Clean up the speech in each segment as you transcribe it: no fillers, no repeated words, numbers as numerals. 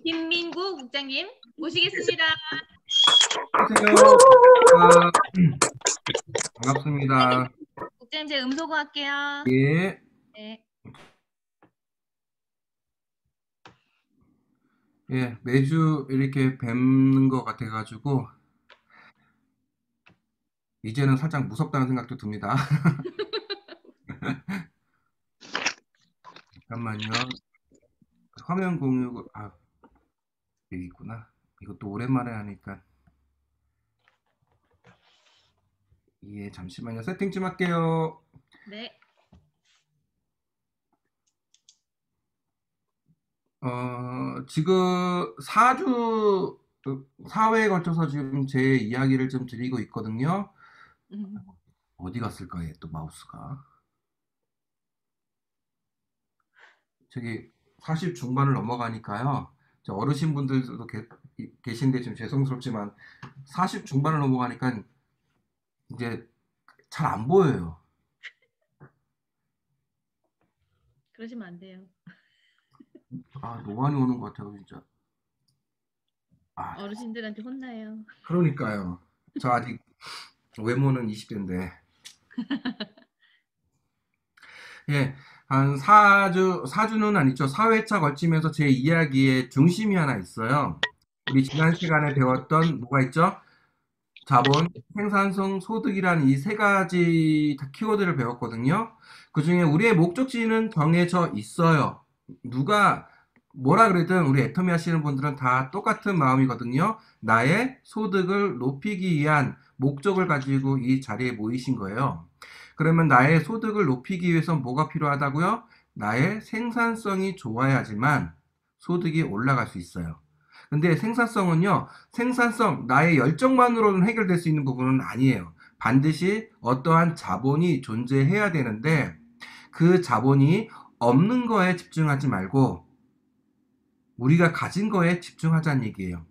김민구 국장님 모시겠습니다. 안녕하세요. 아, 반갑습니다. 국장님 제가 음소거 할게요. 예, 네. 예, 매주 이렇게 뵙는 것 같아가지고, 이제는 살짝 무섭다는 생각도 듭니다. 잠깐만요. 화면 공유, 여기 있구나. 이것도 오랜만에 하니까. 예, 잠시만요. 세팅 좀 할게요. 네. 지금 4회에 걸쳐서 지금 제 이야기를 좀 드리고 있거든요. 어디 갔을까, 얘 또 마우스가. 저기 40 중반을 넘어가니까요. 저 어르신분들도 계신데 좀 죄송스럽지만 40 중반을 넘어가니까 이제 잘 안 보여요. 그러시면 안 돼요. 너무 많이 오는 것 같아요, 진짜. 어르신들한테 혼나요. 그러니까요. 저 아직 외모는 20대인데. 예, 한 4주는 아니죠. 4회차 걸치면서 제 이야기의 중심이 하나 있어요. 우리 지난 시간에 배웠던 뭐가 있죠? 자본, 생산성, 소득이라는 이 세 가지 키워드를 배웠거든요. 그 중에 우리의 목적지는 정해져 있어요. 누가 뭐라 그러든 우리 애터미 하시는 분들은 다 똑같은 마음이거든요. 나의 소득을 높이기 위한 목적을 가지고 이 자리에 모이신 거예요. 그러면 나의 소득을 높이기 위해서 뭐가 필요하다고요? 나의 생산성이 좋아야지만 소득이 올라갈 수 있어요. 근데 생산성은요, 나의 열정만으로는 해결될 수 있는 부분은 아니에요. 반드시 어떠한 자본이 존재해야 되는데, 그 자본이 없는 거에 집중하지 말고, 우리가 가진 거에 집중하자는 얘기예요.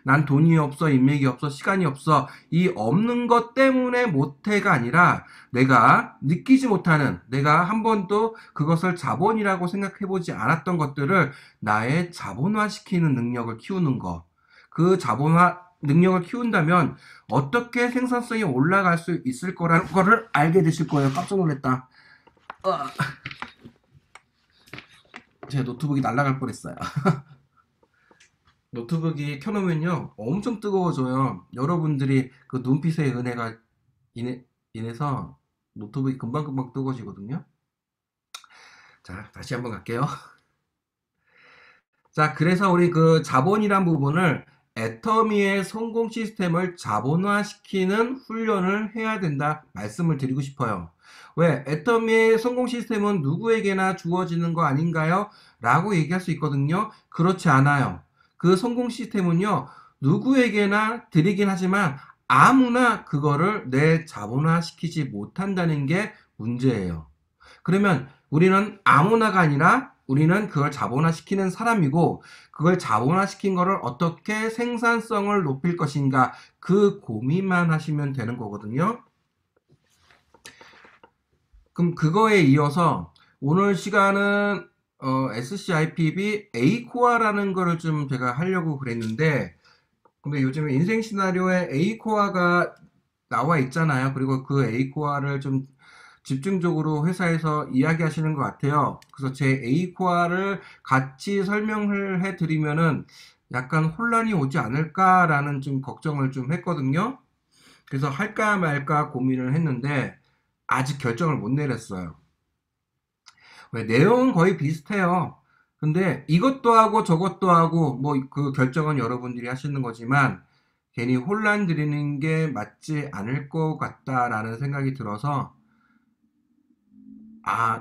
난 돈이 없어, 인맥이 없어, 시간이 없어. 이 없는 것 때문에 못해가 아니라 내가 느끼지 못하는, 내가 한 번도 그것을 자본이라고 생각해보지 않았던 것들을 나의 자본화시키는 능력을 키우는 거. 그 자본화 능력을 키운다면 어떻게 생산성이 올라갈 수 있을 거라는 거를 알게 되실 거예요. 깜짝 놀랐다. 제 노트북이 날아갈 뻔했어요. 노트북이 켜놓으면요 엄청 뜨거워져요. 여러분들이 그 눈빛의 은혜가 인해서 노트북이 금방금방 뜨거워지거든요. 자, 다시 한번 갈게요. 자, 그래서 우리 그 자본이란 부분을 애터미의 성공 시스템을 자본화시키는 훈련을 해야 된다 말씀을 드리고 싶어요. 왜? 애터미의 성공 시스템은 누구에게나 주어지는 거 아닌가요? 라고 얘기할 수 있거든요. 그렇지 않아요. 그 성공 시스템은요, 누구에게나 드리긴 하지만 아무나 그거를 내 자본화시키지 못한다는 게 문제예요. 그러면 우리는 아무나가 아니라 우리는 그걸 자본화시키는 사람이고, 그걸 자본화시킨 거를 어떻게 생산성을 높일 것인가, 그 고민만 하시면 되는 거거든요. 그럼 그거에 이어서 오늘 시간은 SCIPB A코어라는 거를 좀 제가 하려고 그랬는데, 근데 요즘에 인생 시나리오에 A코어가 나와 있잖아요. 그리고 그 A코어를 좀 집중적으로 회사에서 이야기하시는 것 같아요. 그래서 제 A코어를 같이 설명을 해드리면은 약간 혼란이 오지 않을까라는 좀 걱정을 좀 했거든요. 그래서 할까 말까 고민을 했는데 아직 결정을 못 내렸어요. 왜 내용은 거의 비슷해요. 근데 이것도 하고 저것도 하고 뭐 그 결정은 여러분들이 하시는 거지만 괜히 혼란 드리는 게 맞지 않을 것 같다라는 생각이 들어서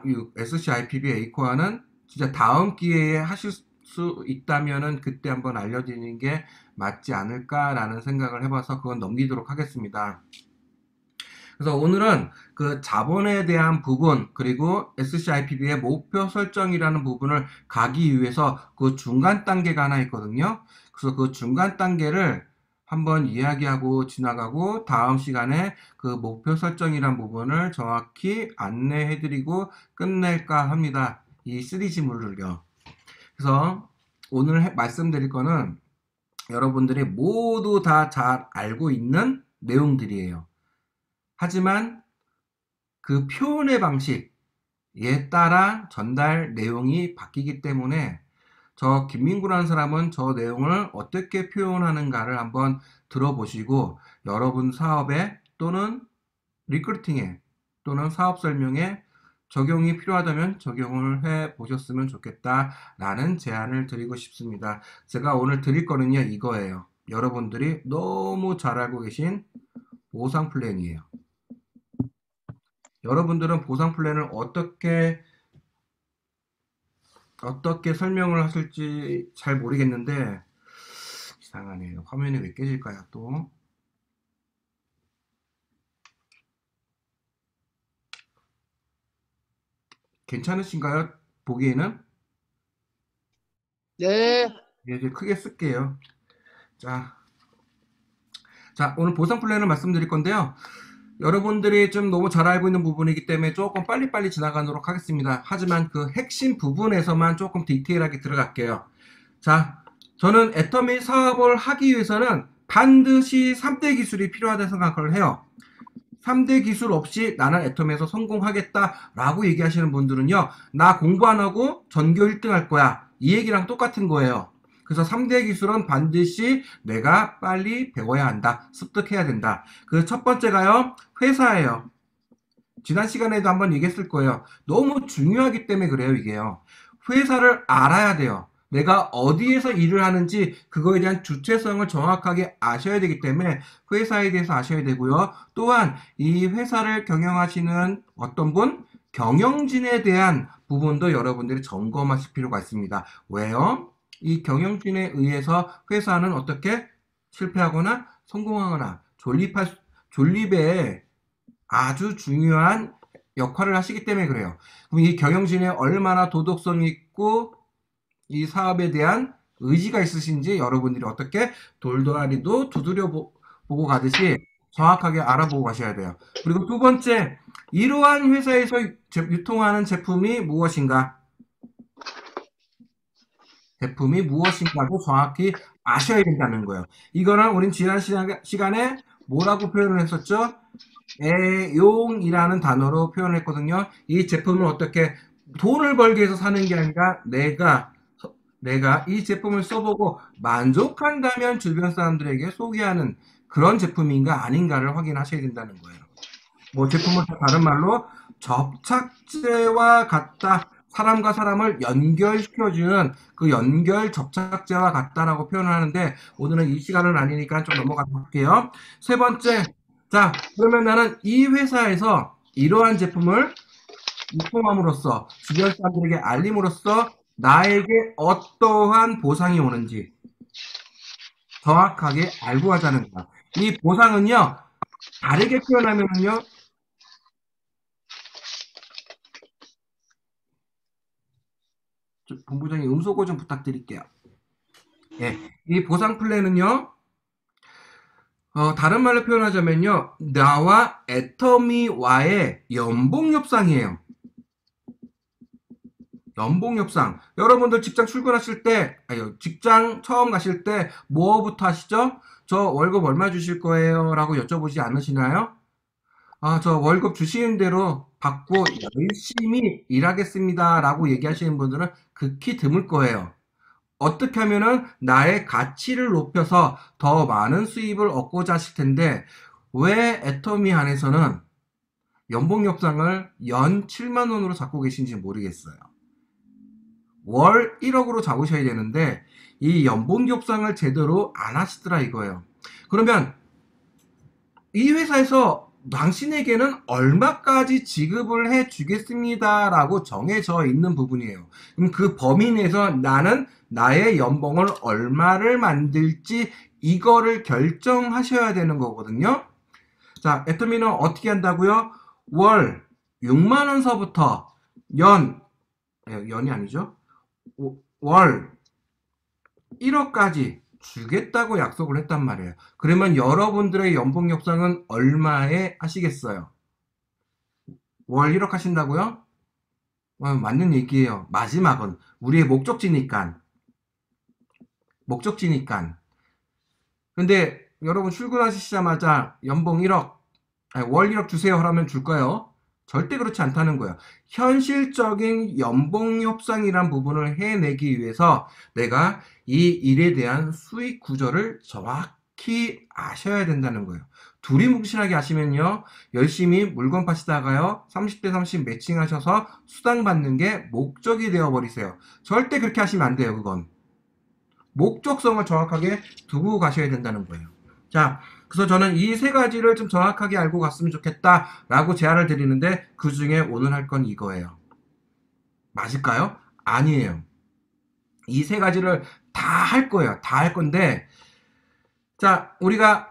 이 SCIPB A코어는 진짜 다음 기회에 하실 수 있다면은 그때 한번 알려드리는 게 맞지 않을까라는 생각을 해봐서 그건 넘기도록 하겠습니다. 그래서 오늘은 그 자본에 대한 부분 그리고 SCIPB의 목표 설정이라는 부분을 가기 위해서 그 중간 단계가 하나 있거든요. 그래서 그 중간 단계를 한번 이야기하고 지나가고 다음 시간에 그 목표 설정이란 부분을 정확히 안내해드리고 끝낼까 합니다. 이 시리즈물을요. 그래서 오늘 말씀드릴 거는 여러분들이 모두 다 잘 알고 있는 내용들이에요. 하지만 그 표현의 방식에 따라 전달 내용이 바뀌기 때문에 저 김민구라는 사람은 저 내용을 어떻게 표현하는가를 한번 들어보시고 여러분 사업에 또는 리크루팅에 또는 사업 설명에 적용이 필요하다면 적용을 해 보셨으면 좋겠다라는 제안을 드리고 싶습니다. 제가 오늘 드릴 거는요 이거예요. 여러분들이 너무 잘 알고 계신 보상 플랜이에요. 여러분들은 보상 플랜을 어떻게 설명을 하실지 잘 모르겠는데 이상하네요. 화면이 왜 깨질까요 또? 괜찮으신가요? 보기에는? 네. 예, 이제 크게 쓸게요. 자, 오늘 보상 플랜을 말씀드릴 건데요. 여러분들이 좀 너무 잘 알고 있는 부분이기 때문에 조금 빨리빨리 지나가도록 하겠습니다. 하지만 그 핵심 부분에서만 조금 디테일하게 들어갈게요. 자, 저는 애터미 사업을 하기 위해서는 반드시 3대 기술이 필요하다 생각을 해요. 3대 기술 없이 나는 애터미에서 성공하겠다라고 얘기하시는 분들은요. 나 공부 안 하고 전교 1등 할 거야. 이 얘기랑 똑같은 거예요. 그래서 3대 기술은 반드시 내가 빨리 배워야 한다. 습득해야 된다. 그 첫 번째가요. 회사예요. 지난 시간에도 한번 얘기했을 거예요. 너무 중요하기 때문에 그래요, 이게요. 회사를 알아야 돼요. 내가 어디에서 일을 하는지 그거에 대한 주체성을 정확하게 아셔야 되기 때문에 회사에 대해서 아셔야 되고요. 또한 이 회사를 경영하시는 어떤 분, 경영진에 대한 부분도 여러분들이 점검하실 필요가 있습니다. 왜요? 이 경영진에 의해서 회사는 어떻게 실패하거나 성공하거나 존립에 아주 중요한 역할을 하시기 때문에 그래요. 그럼 이 경영진에 얼마나 도덕성이 있고 이 사업에 대한 의지가 있으신지 여러분들이 어떻게 돌돌아리도 두드려 보고 가듯이 정확하게 알아보고 가셔야 돼요. 그리고 두 번째, 이러한 회사에서 유통하는 제품이 무엇인가? 제품이 무엇인가도 정확히 아셔야 된다는 거예요. 이거는 우린 지난 시간에 뭐라고 표현을 했었죠? 애용이라는 단어로 표현을 했거든요. 이 제품을 어떻게 돈을 벌기 위해서 사는 게 아니라 내가 이 제품을 써보고 만족한다면 주변 사람들에게 소개하는 그런 제품인가 아닌가를 확인하셔야 된다는 거예요. 뭐 제품을 다른 말로 접착제와 같다. 사람과 사람을 연결시켜주는 그 연결 접착제와 같다라고 표현을 하는데 오늘은 이 시간은 아니니까 좀 넘어가도록 할게요. 세 번째, 자 그러면 나는 이 회사에서 이러한 제품을 유통함으로써 주변 사람들에게 알림으로써 나에게 어떠한 보상이 오는지 정확하게 알고 하자는 거야. 이 보상은요 다르게 표현하면요 본부장님 음소거 좀 부탁드릴게요. 예, 이 보상 플랜은요 다른 말로 표현하자면요 나와 애터미와의 연봉 협상이에요. 연봉 협상. 여러분들 직장 출근하실 때, 직장 처음 가실 때 뭐부터 하시죠? 저 월급 얼마 주실 거예요? 라고 여쭤보지 않으시나요? 저 월급 주시는 대로 받고 열심히 일하겠습니다. 라고 얘기하시는 분들은 극히 드물 거예요. 어떻게 하면은 나의 가치를 높여서 더 많은 수입을 얻고자 하실 텐데, 왜 애터미 안에서는 연봉 협상을 연 7만 원으로 잡고 계신지 모르겠어요. 월 1억으로 잡으셔야 되는데 이 연봉 협상을 제대로 안 하시더라 이거예요. 그러면 이 회사에서 당신에게는 얼마까지 지급을 해 주겠습니다 라고 정해져 있는 부분이에요. 그럼 그 범위 내에서 나는 나의 연봉을 얼마를 만들지 이거를 결정하셔야 되는 거거든요. 자, 애터미는 어떻게 한다고요? 월 6만원서부터 연이 아니죠? 월 1억까지 주겠다고 약속을 했단 말이에요. 그러면 여러분들의 연봉 협상은 얼마에 하시겠어요? 월 1억 하신다고요? 맞는 얘기예요. 마지막은 우리의 목적지니까 목적지니까. 근데 여러분 출근하시자마자 연봉 1억, 아니, 월 1억 주세요 하면 줄까요? 절대 그렇지 않다는 거예요. 현실적인 연봉 협상이란 부분을 해내기 위해서 내가 이 일에 대한 수익 구조를 정확히 아셔야 된다는 거예요. 두리뭉실하게 하시면요, 열심히 물건 파시다가요, 30대 30 매칭하셔서 수당 받는 게 목적이 되어버리세요. 절대 그렇게 하시면 안 돼요. 그건 목적성을 정확하게 두고 가셔야 된다는 거예요. 자, 그래서 저는 이 세 가지를 좀 정확하게 알고 갔으면 좋겠다라고 제안을 드리는데, 그 중에 오늘 할 건 이거예요. 맞을까요? 아니에요. 이 세 가지를 다 할 거예요. 다 할 건데, 자, 우리가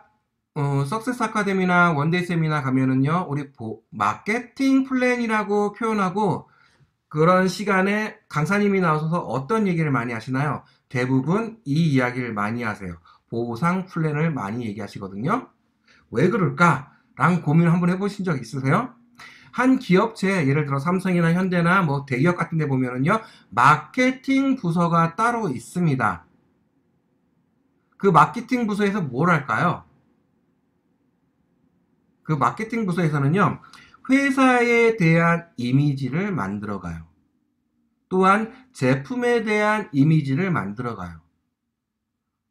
석세스 아카데미나 원데이 세미나 가면은요, 우리 마케팅 플랜이라고 표현하고, 그런 시간에 강사님이 나오셔서 어떤 얘기를 많이 하시나요? 대부분 이 이야기를 많이 하세요. 보상 플랜을 많이 얘기하시거든요. 왜 그럴까? 라는 고민을 한번 해보신 적 있으세요? 한 기업체, 예를 들어 삼성이나 현대나 뭐 대기업 같은 데 보면은요, 마케팅 부서가 따로 있습니다. 그 마케팅 부서에서 뭘 할까요? 그 마케팅 부서에서는요, 회사에 대한 이미지를 만들어가요. 또한 제품에 대한 이미지를 만들어가요.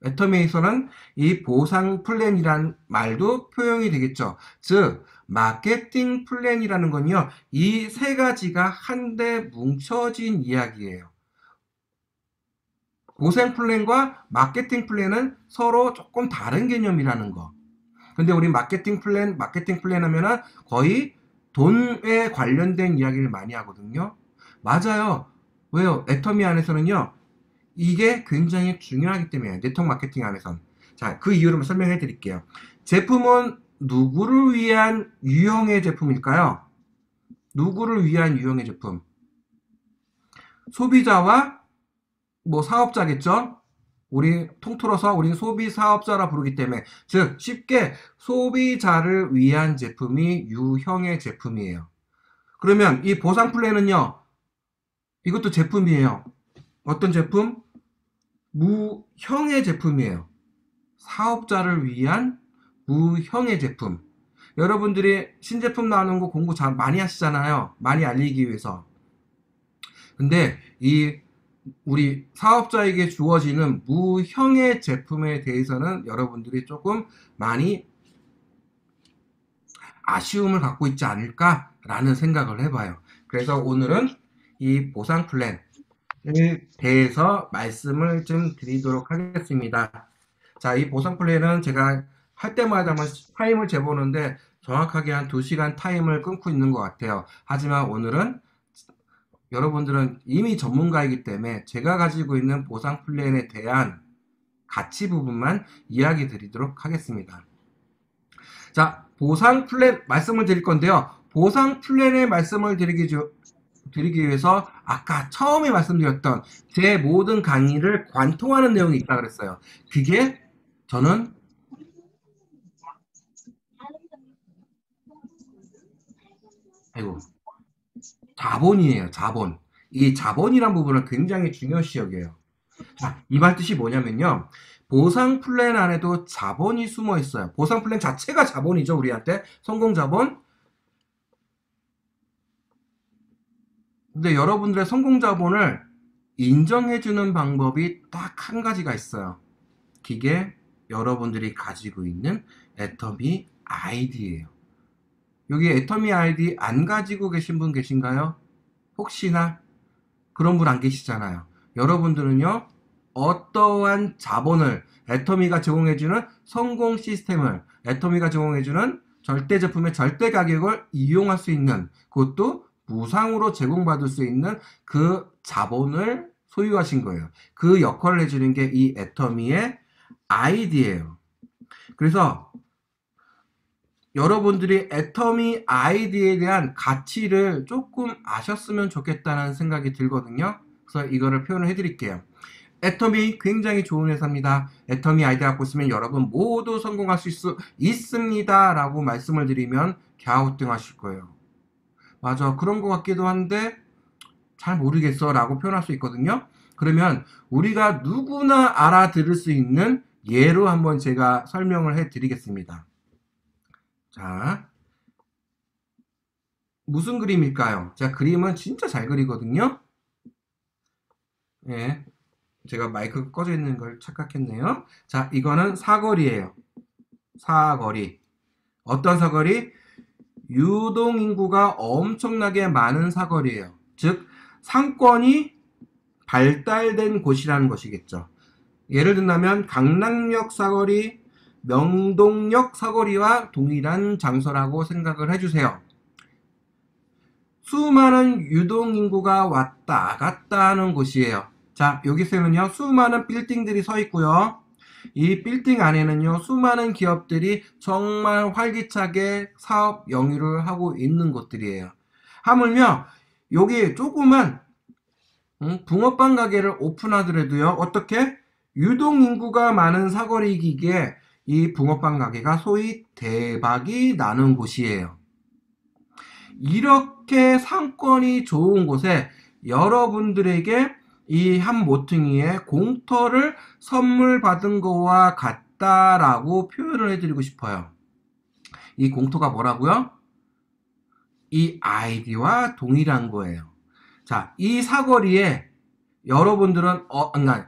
애터미에서는 이 보상 플랜이란 말도 표현이 되겠죠. 즉, 마케팅 플랜이라는 건요, 이 세 가지가 한데 뭉쳐진 이야기예요. 보상 플랜과 마케팅 플랜은 서로 조금 다른 개념이라는 거. 근데 우리 마케팅 플랜 하면은 거의 돈에 관련된 이야기를 많이 하거든요. 맞아요. 왜요? 애터미 안에서는요, 이게 굉장히 중요하기 때문에, 네트워크 마케팅 안에선. 자, 그 이유를 설명해 드릴게요. 제품은 누구를 위한 유형의 제품일까요? 누구를 위한 유형의 제품? 소비자와 뭐 사업자겠죠? 우리 통틀어서 우리는 소비 사업자라 부르기 때문에, 즉 쉽게 소비자를 위한 제품이 유형의 제품이에요. 그러면 이 보상 플랜은요, 이것도 제품이에요. 어떤 제품? 무형의 제품이에요. 사업자를 위한 무형의 제품. 여러분들이 신제품 나오는 거 공부 잘 많이 하시잖아요. 많이 알리기 위해서. 근데 이 우리 사업자에게 주어지는 무형의 제품에 대해서는 여러분들이 조금 많이 아쉬움을 갖고 있지 않을까라는 생각을 해봐요. 그래서 오늘은 이 보상 플랜에 대해서 말씀을 좀 드리도록 하겠습니다. 자, 이 보상 플랜은 제가 할 때마다 타임을 재보는데 정확하게 한 2시간 타임을 끊고 있는 것 같아요. 하지만 오늘은 여러분들은 이미 전문가이기 때문에 제가 가지고 있는 보상 플랜에 대한 가치 부분만 이야기 드리도록 하겠습니다. 자, 보상 플랜 말씀을 드릴 건데요. 보상 플랜의 말씀을 드리기 위해서 아까 처음에 말씀드렸던 제 모든 강의를 관통하는 내용이 있다고 그랬어요. 그게 저는 자본이에요. 자본. 이 자본이란 부분을 굉장히 중요시 여겨요. 자, 이 말 뜻이 뭐냐면요. 보상 플랜 안에도 자본이 숨어 있어요. 보상 플랜 자체가 자본이죠. 우리한테. 성공 자본. 근데 여러분들의 성공 자본을 인정해주는 방법이 딱 한 가지가 있어요. 그게 여러분들이 가지고 있는 애터미 아이디예요. 여기 애터미 아이디 안 가지고 계신 분 계신가요? 혹시나 그런 분 안 계시잖아요. 여러분들은요, 어떠한 자본을 애터미가 제공해주는 성공 시스템을, 애터미가 제공해주는 절대 제품의 절대 가격을 이용할 수 있는, 그것도 무상으로 제공받을 수 있는 그 자본을 소유하신 거예요. 그 역할을 해주는 게 이 애터미의 아이디예요. 그래서 여러분들이 애터미 아이디에 대한 가치를 조금 아셨으면 좋겠다는 생각이 들거든요. 그래서 이거를 표현을 해드릴게요. 애터미 굉장히 좋은 회사입니다. 애터미 아이디 갖고 있으면 여러분 모두 성공하실 수 있습니다. 라고 말씀을 드리면 갸우뚱 하실 거예요. 맞아, 그런 것 같기도 한데 잘 모르겠어 라고 표현할 수 있거든요. 그러면 우리가 누구나 알아들을 수 있는 예로 한번 제가 설명을 해 드리겠습니다. 자, 무슨 그림일까요? 자, 그림은 진짜 잘 그리거든요. 예, 제가 마이크가 꺼져 있는 걸 착각했네요. 자, 이거는 사거리예요. 사거리. 어떤 사거리? 유동인구가 엄청나게 많은 사거리예요. 즉, 상권이 발달된 곳이라는 것이겠죠. 예를 든다면 강남역 사거리, 명동역 사거리와 동일한 장소라고 생각을 해주세요. 수많은 유동인구가 왔다 갔다 하는 곳이에요. 자, 여기서는요, 수많은 빌딩들이 서 있고요. 이 빌딩 안에는요, 수많은 기업들이 정말 활기차게 사업 영위를 하고 있는 곳들이에요. 하물며, 여기 조그만 붕어빵 가게를 오픈하더라도요, 어떻게? 유동인구가 많은 사거리이기에 이 붕어빵 가게가 소위 대박이 나는 곳이에요. 이렇게 상권이 좋은 곳에 여러분들에게 이 한 모퉁이의 공터를 선물 받은 거와 같다라고 표현을 해드리고 싶어요. 이 공터가 뭐라고요? 이 아이디와 동일한 거예요. 자, 이 사거리에 여러분들은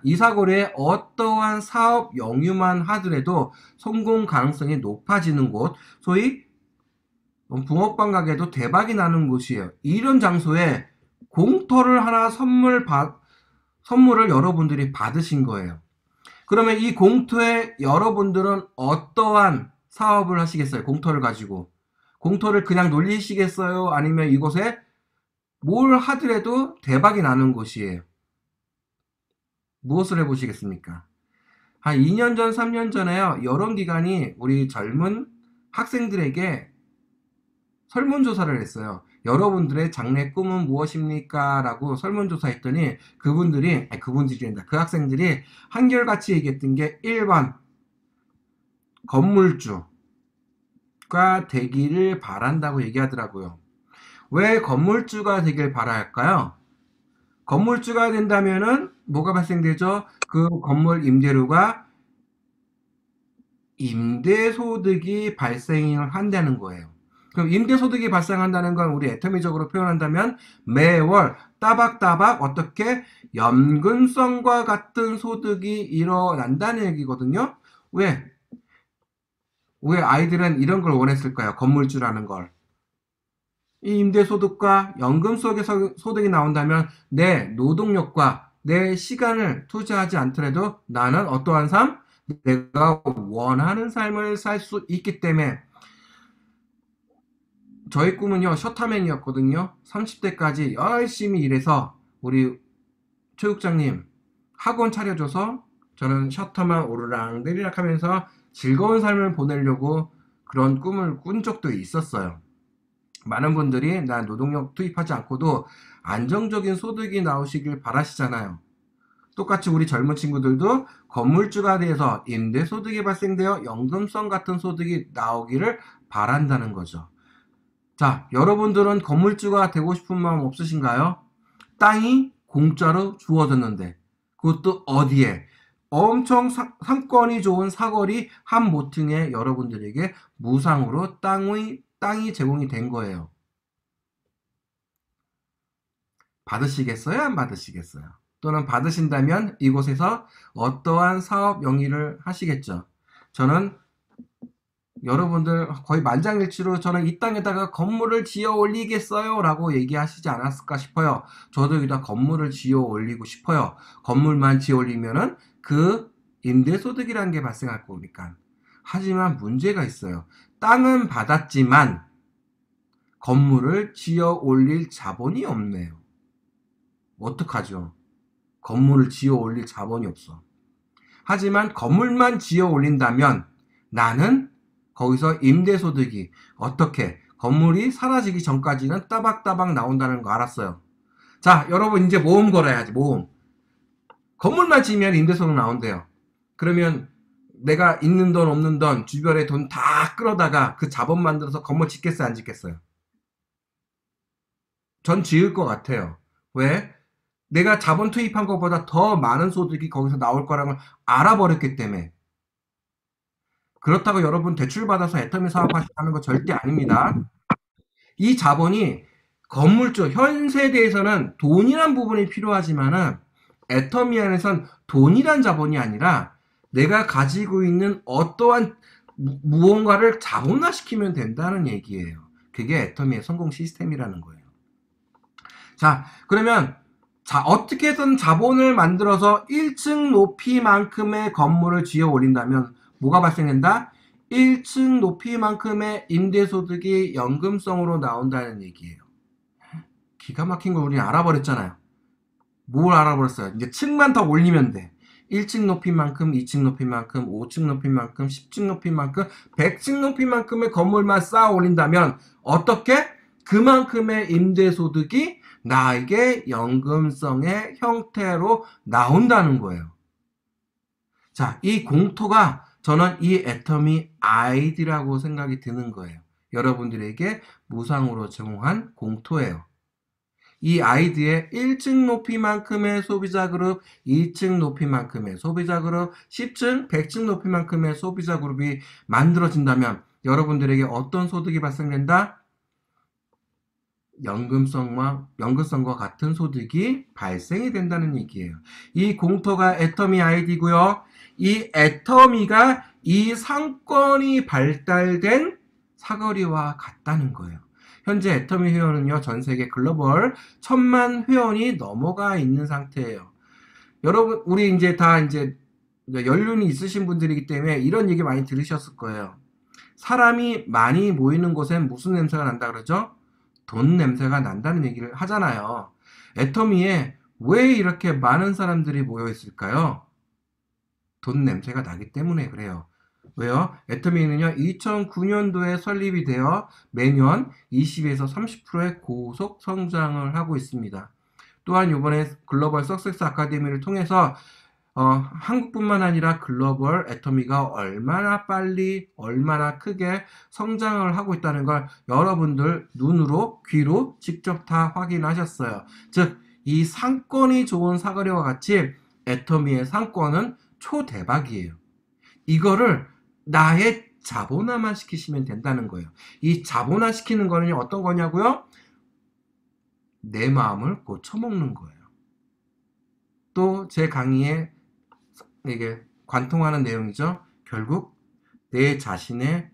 이 사거리에 어떠한 사업 영유만 하더라도 성공 가능성이 높아지는 곳, 소위 붕어빵 가게도 대박이 나는 곳이에요. 이런 장소에 공터를 하나 선물을 여러분들이 받으신 거예요. 그러면 이 공터에 여러분들은 어떠한 사업을 하시겠어요? 공터를 가지고. 공터를 그냥 놀리시겠어요? 아니면 이곳에 뭘 하더라도 대박이 나는 곳이에요. 무엇을 해보시겠습니까? 한 2년 전, 3년 전에요. 여론기관이 우리 젊은 학생들에게 설문조사를 했어요. 여러분들의 장래 꿈은 무엇입니까? 라고 설문조사했더니 그 학생들이 한결같이 얘기했던 게 1번 건물주가 되기를 바란다고 얘기하더라고요. 왜 건물주가 되길 바랄까요? 건물주가 된다면은 뭐가 발생되죠? 그 건물 임대료가 임대소득이 발생을 한다는 거예요. 그럼 임대소득이 발생한다는 건 우리 애터미적으로 표현한다면 매월 따박따박 어떻게 연금성과 같은 소득이 일어난다는 얘기거든요. 왜 아이들은 이런 걸 원했을까요? 건물주라는 걸. 이 임대소득과 연금 속에서 소득이 나온다면 내 노동력과 내 시간을 투자하지 않더라도 나는 어떠한 삶? 내가 원하는 삶을 살 수 있기 때문에 저희 꿈은요, 셔터맨이었거든요. 30대까지 열심히 일해서 우리 체육장님 학원 차려줘서 저는 셔터만 오르락내리락 하면서 즐거운 삶을 보내려고 그런 꿈을 꾼 적도 있었어요. 많은 분들이 난 노동력 투입하지 않고도 안정적인 소득이 나오시길 바라시잖아요. 똑같이 우리 젊은 친구들도 건물주가 돼서 임대소득이 발생되어 연금성 같은 소득이 나오기를 바란다는 거죠. 자, 여러분들은 건물주가 되고 싶은 마음 없으신가요? 땅이 공짜로 주어졌는데 그것도 어디에? 엄청 상권이 좋은 사거리 한 모퉁이에 여러분들에게 무상으로 땅이 제공이 된 거예요. 받으시겠어요? 안 받으시겠어요? 또는 받으신다면 이곳에서 어떠한 사업 영위를 하시겠죠? 저는 여러분들 거의 만장일치로 저는 이 땅에다가 건물을 지어 올리겠어요 라고 얘기하시지 않았을까 싶어요. 저도 여기다 건물을 지어 올리고 싶어요. 건물만 지어 올리면은 그 임대소득이라는 게 발생할 거니까. 하지만 문제가 있어요. 땅은 받았지만 건물을 지어 올릴 자본이 없네요. 어떡하죠? 건물을 지어 올릴 자본이 없어. 하지만 건물만 지어 올린다면 나는 거기서 임대소득이 어떻게 건물이 사라지기 전까지는 따박따박 나온다는 거 알았어요. 자, 여러분 이제 모험 걸어야지. 모험. 건물만 지으면 임대소득 나온대요. 그러면 내가 있는 돈 없는 돈 주변에 돈 다 끌어다가 그 자본 만들어서 건물 짓겠어요? 안 짓겠어요? 전 지을 것 같아요. 왜? 내가 자본 투입한 것보다 더 많은 소득이 거기서 나올 거라는 걸 알아버렸기 때문에. 그렇다고 여러분 대출받아서 애터미 사업하시는 거 절대 아닙니다. 이 자본이 건물주, 현 세대에서는 돈이란 부분이 필요하지만은 애터미 안에선 돈이란 자본이 아니라 내가 가지고 있는 어떠한 무언가를 자본화시키면 된다는 얘기예요. 그게 애터미의 성공 시스템이라는 거예요. 자, 그러면 어떻게든 자본을 만들어서 1층 높이만큼의 건물을 지어 올린다면 뭐가 발생된다? 1층 높이만큼의 임대소득이 연금성으로 나온다는 얘기예요. 기가 막힌 걸 우리 알아버렸잖아요. 뭘 알아버렸어요? 이제 층만 더 올리면 돼. 1층 높이만큼, 2층 높이만큼, 5층 높이만큼, 10층 높이만큼, 100층 높이만큼의 건물만 쌓아 올린다면 어떻게? 그만큼의 임대소득이 나에게 연금성의 형태로 나온다는 거예요. 자, 이 공토가 저는 이 애터미 아이디라고 생각이 드는 거예요. 여러분들에게 무상으로 제공한 공토예요. 이 아이디에 1층 높이만큼의 소비자 그룹, 2층 높이만큼의 소비자 그룹, 10층, 100층 높이만큼의 소비자 그룹이 만들어진다면 여러분들에게 어떤 소득이 발생된다? 연금성과 같은 소득이 발생이 된다는 얘기예요. 이 공토가 애터미 아이디고요. 이 애터미가 이 상권이 발달된 사거리와 같다는 거예요. 현재 애터미 회원은요, 전 세계 글로벌 1000만 회원이 넘어가 있는 상태예요. 여러분, 우리 이제 다 이제 연륜이 있으신 분들이기 때문에 이런 얘기 많이 들으셨을 거예요. 사람이 많이 모이는 곳엔 무슨 냄새가 난다 그러죠? 돈 냄새가 난다는 얘기를 하잖아요. 애터미에 왜 이렇게 많은 사람들이 모여 있을까요? 돈 냄새가 나기 때문에 그래요. 왜요? 애터미는요, 2009년도에 설립이 되어 매년 20에서 30%의 고속 성장을 하고 있습니다. 또한 이번에 글로벌 석세스 아카데미를 통해서 한국뿐만 아니라 글로벌 애터미가 얼마나 빨리, 얼마나 크게 성장을 하고 있다는 걸 여러분들 눈으로, 귀로 직접 다 확인하셨어요. 즉, 이 상권이 좋은 사거리와 같이 애터미의 상권은 초대박이에요. 이거를 나의 자본화만 시키시면 된다는 거예요. 이 자본화 시키는 거는 어떤 거냐고요? 내 마음을 고쳐먹는 거예요. 또 제 강의에 이게 관통하는 내용이죠. 결국 내 자신의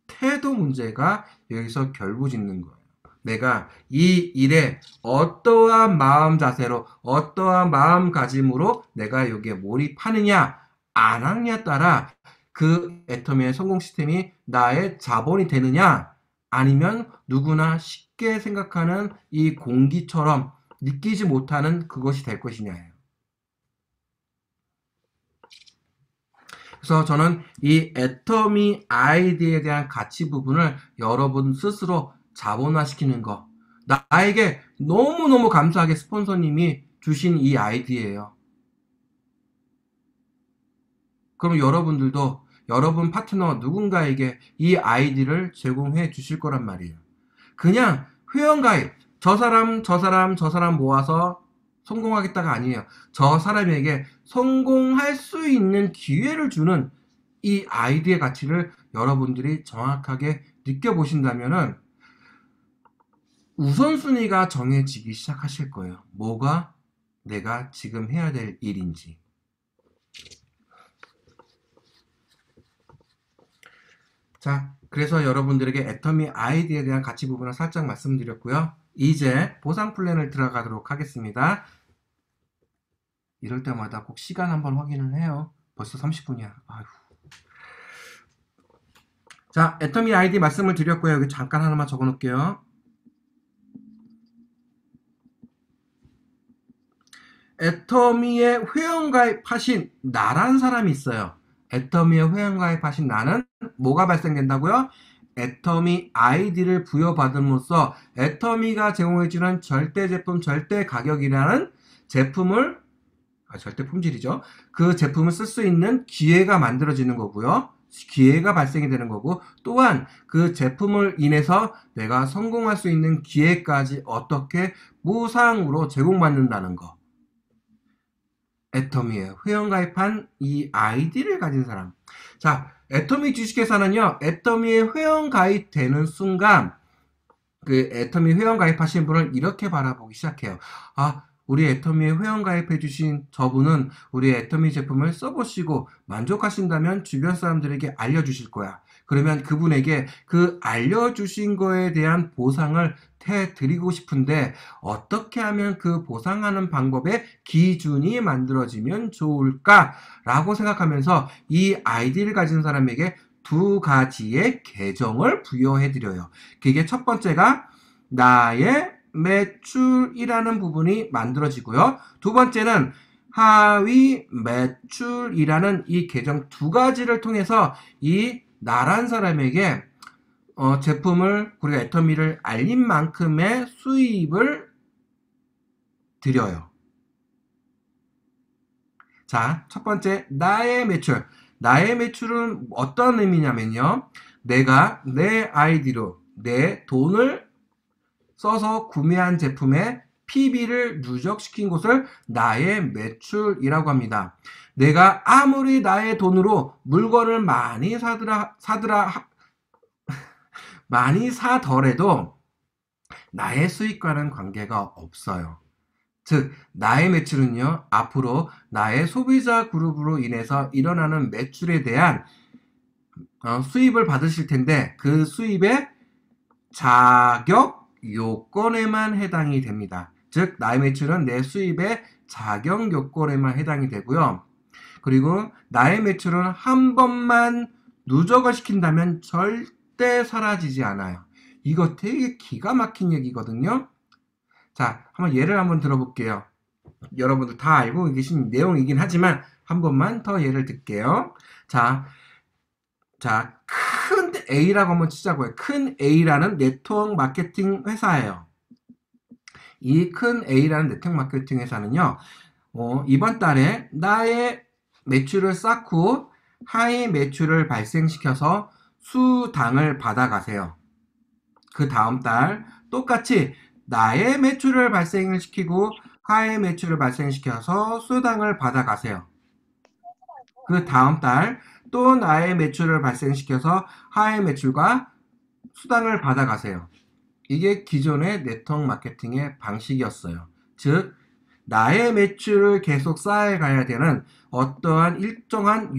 태도 문제가 여기서 결부짓는 거예요. 내가 이 일에 어떠한 마음 자세로, 어떠한 마음가짐으로 내가 여기에 몰입하느냐, 안 하느냐에 따라 그 애터미의 성공 시스템이 나의 자본이 되느냐, 아니면 누구나 쉽게 생각하는 이 공기처럼 느끼지 못하는 그것이 될 것이냐예요. 그래서 저는 이 애터미 아이디에 대한 가치 부분을 여러분 스스로 자본화시키는 거, 나에게 너무너무 감사하게 스폰서님이 주신 이 아이디예요. 그럼 여러분들도 여러분 파트너 누군가에게 이 아이디를 제공해 주실 거란 말이에요. 그냥 회원가입, 저 사람 모아서 성공하겠다가 아니에요. 저 사람에게 성공할 수 있는 기회를 주는 이 아이디의 가치를 여러분들이 정확하게 느껴보신다면은 우선순위가 정해지기 시작하실 거예요. 뭐가 내가 지금 해야 될 일인지. 자, 그래서 여러분들에게 애터미 아이디에 대한 가치 부분을 살짝 말씀드렸고요. 이제 보상 플랜을 들어가도록 하겠습니다. 이럴 때마다 꼭 시간 한번 확인을 해요. 벌써 30분이야. 아휴. 자, 애터미 아이디 말씀을 드렸고요. 여기 잠깐 하나만 적어 놓을게요. 애터미에 회원가입하신 나란 사람이 있어요. 애터미에 회원가입하신 나는 뭐가 발생된다고요? 애터미 아이디를 부여받음으로써 애터미가 제공해주는 절대 제품, 절대 가격이라는 제품을 절대 품질이죠. 그 제품을 쓸 수 있는 기회가 만들어지는 거고요. 기회가 발생이 되는 거고, 또한 그 제품을 인해서 내가 성공할 수 있는 기회까지 어떻게 무상으로 제공받는다는 거. 애터미에 회원가입한 이 아이디를 가진 사람. 자, 애터미 주식회사는요, 애터미에 회원가입되는 순간 그 애터미 회원가입하신 분을 이렇게 바라보기 시작해요. 아, 우리 애터미에 회원가입해 주신 저분은 우리 애터미 제품을 써보시고 만족하신다면 주변 사람들에게 알려주실 거야. 그러면 그분에게 그 알려주신 거에 대한 보상을 해드리고 싶은데 어떻게 하면 그 보상하는 방법의 기준이 만들어지면 좋을까라고 생각하면서 이 아이디를 가진 사람에게 두 가지의 계정을 부여해드려요. 그게 첫 번째가 나의 매출이라는 부분이 만들어지고요. 두 번째는 하위 매출이라는 이 계정 두 가지를 통해서 이 나란 사람에게 제품을 우리가 애터미를 알린 만큼의 수입을 드려요. 자, 첫 번째 나의 매출. 나의 매출은 어떤 의미냐면요. 내가 내 아이디로 내 돈을 써서 구매한 제품의 PB를 누적시킨 것을 나의 매출이라고 합니다. 내가 아무리 나의 돈으로 물건을 많이 사더라도 나의 수익과는 관계가 없어요. 즉, 나의 매출은요, 앞으로 나의 소비자 그룹으로 인해서 일어나는 매출에 대한 수입을 받으실 텐데, 그 수입의 자격 요건에만 해당이 됩니다. 즉, 나의 매출은 내 수입의 자격 요건에만 해당이 되고요. 그리고 나의 매출은 한 번만 누적을 시킨다면 절대 사라지지 않아요. 이거 되게 기가 막힌 얘기거든요. 자, 한번 예를 한번 들어볼게요. 여러분들 다 알고 계신 내용이긴 하지만 한 번만 더 예를 들게요. 자, 큰 A라고 한번 치자고요. 큰 A라는 네트워크 마케팅 회사예요. 이 큰 A라는 네트워크 마케팅 회사는요, 이번 달에 나의 매출을 쌓고 하위 매출을 발생시켜서 수당을 받아가세요. 그 다음 달 똑같이 나의 매출을 발생시키고 하위 매출을 발생시켜서 수당을 받아가세요. 그 다음 달 또 나의 매출을 발생시켜서 하위 매출과 수당을 받아가세요. 이게 기존의 네트워크 마케팅의 방식이었어요. 즉, 나의 매출을 계속 쌓아가야 되는 어떠한 일정한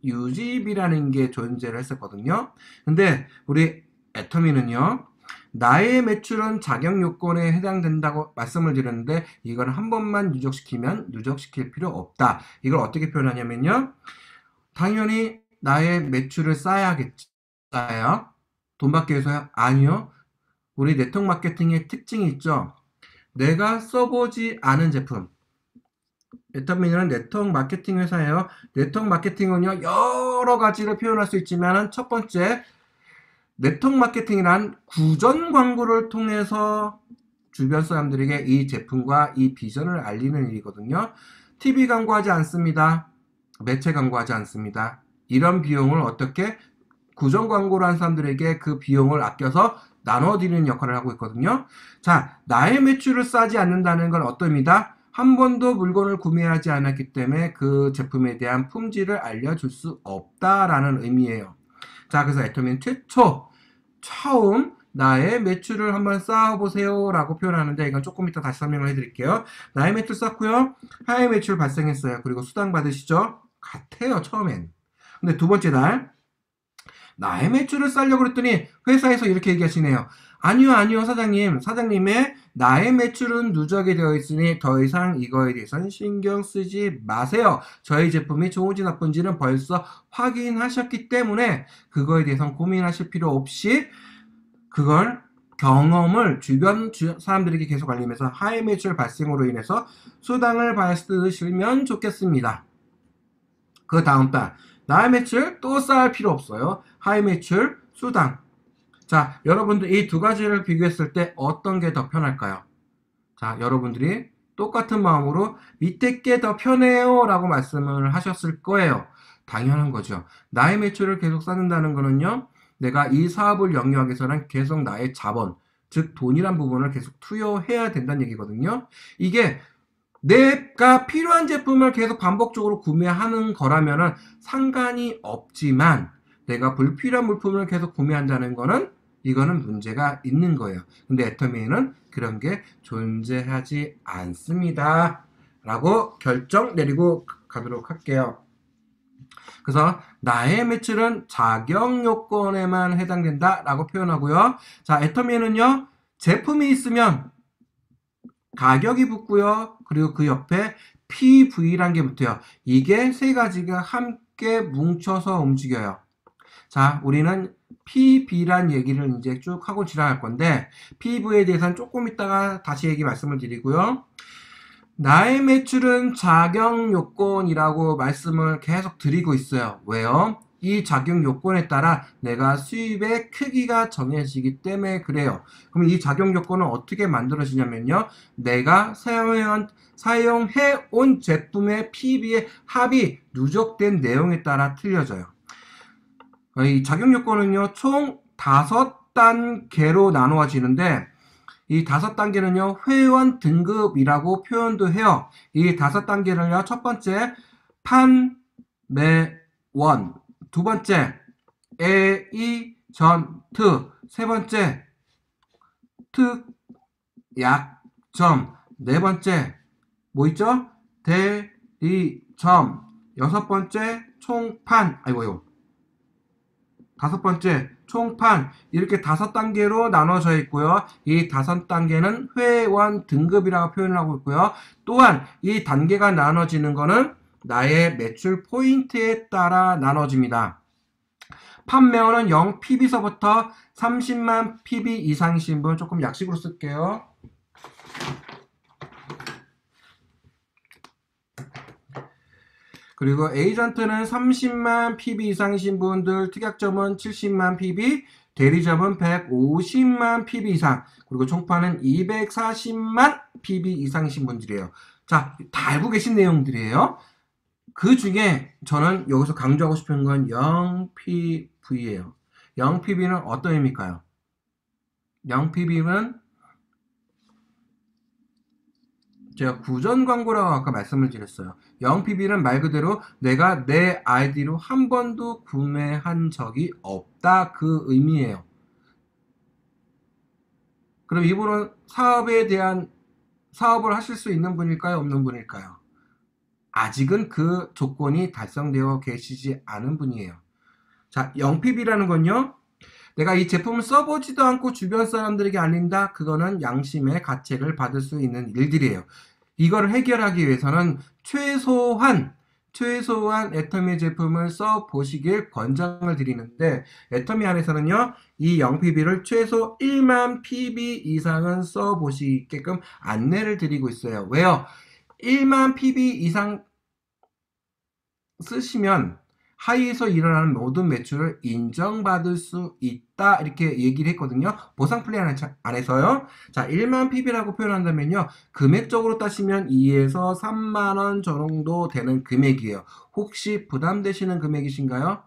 유지비라는 게 존재를 했었거든요. 근데 우리 애터미는요, 나의 매출은 자격 요건에 해당된다고 말씀을 드렸는데 이건 한 번만 누적시키면 누적시킬 필요 없다. 이걸 어떻게 표현하냐면요, 당연히 나의 매출을 쌓아야겠어요. 돈 받기 위해서요? 아니요. 우리 네트워크 마케팅의 특징이 있죠. 내가 써보지 않은 제품. 애터미는 네트워크 마케팅 회사예요. 네트워크 마케팅은요, 여러 가지로 표현할 수 있지만 첫 번째, 네트워크 마케팅이란 구전 광고를 통해서 주변 사람들에게 이 제품과 이 비전을 알리는 일이거든요. TV 광고하지 않습니다. 매체 광고하지 않습니다. 이런 비용을 어떻게 구전 광고를 한 사람들에게 그 비용을 아껴서 나눠드리는 역할을 하고 있거든요. 자, 나의 매출을 쌓지 않는다는 건 어떤 의미다? 한 번도 물건을 구매하지 않았기 때문에 그 제품에 대한 품질을 알려줄 수 없다라는 의미예요. 자, 그래서 애터미는 처음 나의 매출을 한번 쌓아보세요 라고 표현하는데, 이건 조금 이따 다시 설명을 해드릴게요. 나의 매출 쌓고요, 하위 매출 발생했어요. 그리고 수당 받으시죠? 같아요, 처음엔. 근데 두 번째 날 나의 매출을 쌓으려고 그랬더니 회사에서 이렇게 얘기하시네요. 아니요 사장님, 사장님의 나의 매출은 누적이 되어 있으니 더 이상 이거에 대해서는 신경 쓰지 마세요. 저희 제품이 좋은지 나쁜지는 벌써 확인하셨기 때문에 그거에 대해서는 고민하실 필요 없이 그걸 경험을 주변 사람들에게 계속 알리면서 하위 매출 발생으로 인해서 수당을 받으시면 좋겠습니다. 그 다음 달 나의 매출 또 쌓을 필요 없어요. 하위 매출, 수당. 자, 여러분들 이 두 가지를 비교했을 때 어떤 게 더 편할까요? 자, 여러분들이 똑같은 마음으로 밑에 게 더 편해요 라고 말씀을 하셨을 거예요. 당연한 거죠. 나의 매출을 계속 쌓는다는 거는요, 내가 이 사업을 영위하기 위해서는 계속 나의 자본, 즉 돈이란 부분을 계속 투여해야 된다는 얘기거든요. 이게 내가 필요한 제품을 계속 반복적으로 구매하는 거라면은 상관이 없지만, 내가 불필요한 물품을 계속 구매한다는 거는 이거는 문제가 있는 거예요. 근데 애터미에는 그런 게 존재하지 않습니다. 라고 결정 내리고 가도록 할게요. 그래서 나의 매출은 자격 요건에만 해당된다 라고 표현하고요. 자, 애터미에는요, 제품이 있으면 가격이 붙고요. 그리고 그 옆에 PV라는 게 붙어요. 이게 세 가지가 함께 뭉쳐서 움직여요. 자, 우리는 PB란 얘기를 이제 쭉 하고 지나갈 건데, PV에 대해서는 조금 이따가 다시 말씀을 드리고요. 나의 매출은 자격 요건이라고 말씀을 계속 드리고 있어요. 왜요? 이 자격 요건에 따라 내가 수입의 크기가 정해지기 때문에 그래요. 그럼 이 자격 요건은 어떻게 만들어지냐면요, 내가 사용해온 제품의 PB의 합이 누적된 내용에 따라 틀려져요. 이 자격 요건은요, 총 5단계로 나누어지는데, 이 5단계는요, 회원 등급이라고 표현도 해요. 이 5단계를요, 첫 번째, 판매원, 두 번째, 에이전트, 세 번째, 특약점, 네 번째, 뭐 있죠? 대리점, 여섯 번째, 총판, 다섯 번째, 총판, 이렇게 5단계로 나눠져 있고요. 이 5단계는 회원 등급이라고 표현을 하고 있고요. 또한 이 단계가 나눠지는 거는 나의 매출 포인트에 따라 나눠집니다. 판매원은 0PB서부터 30만 PB 이상이신 분, 조금 약식으로 쓸게요. 그리고 에이전트는 30만 PB 이상이신 분들, 특약점은 70만 PB, 대리점은 150만 PB 이상, 그리고 총판은 240만 PB 이상이신 분들이에요. 자, 다 알고 계신 내용들이에요. 그 중에 저는 여기서 강조하고 싶은 건 0PV예요. 0PV는 어떤 의미일까요? 0PV는 제가 구전 광고라고 아까 말씀을 드렸어요. 0PB는 말 그대로 내가 내 아이디로 한 번도 구매한 적이 없다, 그 의미예요. 그럼 이분은 사업을 하실 수 있는 분일까요? 없는 분일까요? 아직은 그 조건이 달성되어 계시지 않은 분이에요. 자, 0PB라는 건요, 내가 이 제품을 써보지도 않고 주변 사람들에게 알린다? 그거는 양심의 가책을 받을 수 있는 일들이에요. 이거를 해결하기 위해서는 최소한 애터미 제품을 써보시길 권장을 드리는데, 애터미 안에서는요, 이 0PB를 최소 1만 PB 이상은 써보시게끔 안내를 드리고 있어요. 왜요? 1만 PB 이상 쓰시면 하위에서 일어나는 모든 매출을 인정받을 수 있다, 이렇게 얘기를 했거든요. 보상 플랜 안에서요. 자, 1만 PB라고 표현한다면요, 금액적으로 따시면 2에서 3만원 정도 되는 금액이에요. 혹시 부담되시는 금액이신가요?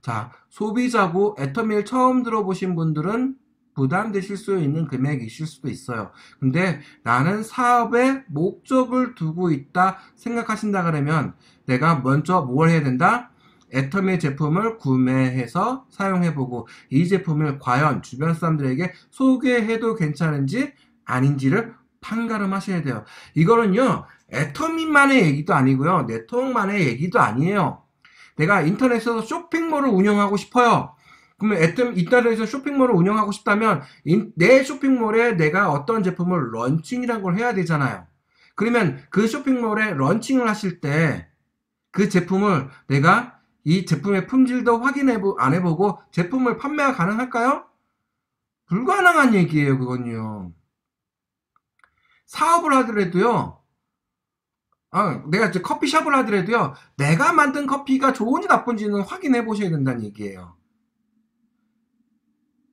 자, 소비자고 애터미를 처음 들어보신 분들은 부담되실 수 있는 금액이실 수도 있어요. 근데 나는 사업에 목적을 두고 있다 생각하신다 그러면 내가 먼저 뭘 해야 된다? 애터미 제품을 구매해서 사용해보고 이 제품을 과연 주변 사람들에게 소개해도 괜찮은지 아닌지를 판가름하셔야 돼요. 이거는요, 애터미만의 얘기도 아니고요, 네트워크만의 얘기도 아니에요. 내가 인터넷에서 쇼핑몰을 운영하고 싶어요. 그러면 인터넷에서 쇼핑몰을 운영하고 싶다면 내 쇼핑몰에 내가 어떤 제품을 런칭이라는 걸 해야 되잖아요. 그러면 그 쇼핑몰에 런칭을 하실 때 그 제품을 내가 이 제품의 품질도 안 해보고 제품을 판매가 가능할까요? 불가능한 얘기예요, 그건요. 사업을 하더라도요, 내가 이제 커피숍을 하더라도요, 내가 만든 커피가 좋은지 나쁜지는 확인해 보셔야 된다는 얘기예요.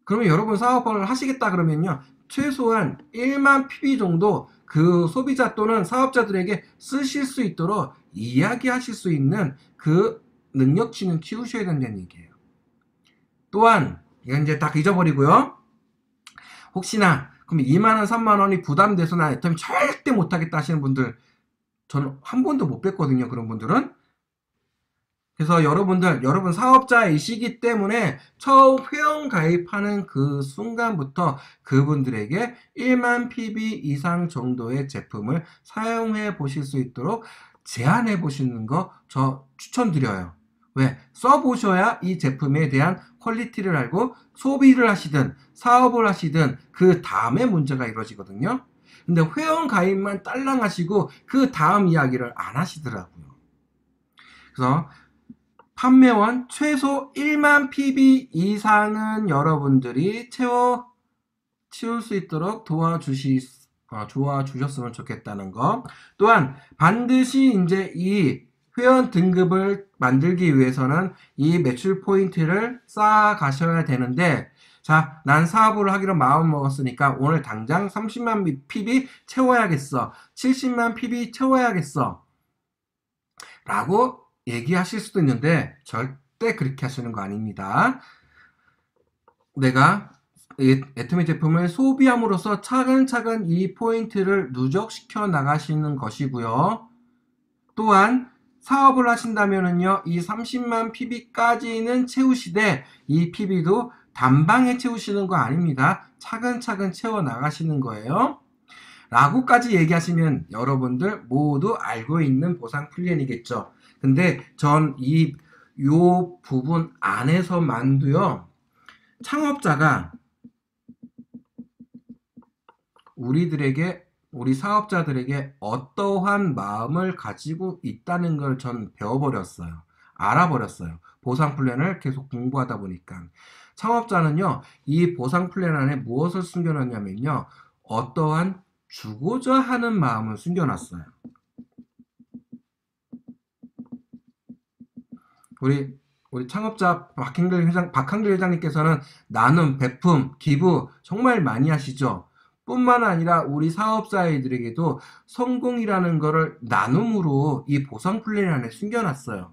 그러면 여러분 사업을 하시겠다 그러면요, 최소한 1만 PB 정도 그 소비자 또는 사업자들에게 쓰실 수 있도록 이야기하실 수 있는 그 능력치는 키우셔야 된다는 얘기예요. 또한 이건 이제 다 잊어버리고요. 혹시나 그럼 2만 원, 3만 원이 부담돼서 나 애터미 절대 못하겠다 하시는 분들 저는 한 번도 못 뵀거든요. 그런 분들은. 그래서 여러분 사업자이시기 때문에 처음 회원 가입하는 그 순간부터 그분들에게 1만 PB 이상 정도의 제품을 사용해 보실 수 있도록 제안해 보시는 거 저 추천드려요. 왜? 써보셔야 이 제품에 대한 퀄리티를 알고 소비를 하시든 사업을 하시든 그 다음에 문제가 이루어지거든요. 근데 회원 가입만 딸랑 하시고 그 다음 이야기를 안 하시더라고요. 그래서 판매원 최소 1만 PB 이상은 여러분들이 치울 수 있도록 도와주셨으면 좋겠다는 거. 또한 반드시 이제 이 회원 등급을 만들기 위해서는 이 매출 포인트를 쌓아 가셔야 되는데, 자, 난 사업을 하기로 마음 먹었으니까 오늘 당장 30만 PB 채워야겠어. 70만 PB 채워야겠어. 라고 얘기하실 수도 있는데 절대 그렇게 하시는 거 아닙니다. 내가 애터미 제품을 소비함으로써 차근차근 이 포인트를 누적시켜 나가시는 것이고요. 또한 사업을 하신다면은요, 이 30만 PB까지는 채우시되 이 PB도 단방에 채우시는 거 아닙니다. 차근차근 채워 나가시는 거예요. 라고까지 얘기하시면 여러분들 모두 알고 있는 보상 플랜이겠죠. 근데 전 요 부분 안에서만도요, 창업자가 우리 사업자들에게 어떠한 마음을 가지고 있다는 걸 전 배워버렸어요. 알아버렸어요. 보상 플랜을 계속 공부하다 보니까. 창업자는요, 이 보상 플랜 안에 무엇을 숨겨놨냐면요, 어떠한 주고자 하는 마음을 숨겨놨어요. 우리 창업자 박한길 회장님께서는 나눔, 베품, 기부 정말 많이 하시죠. 뿐만 아니라 우리 사업자들에게도 성공이라는 거를 나눔으로 이 보상 플랜 안에 숨겨놨어요.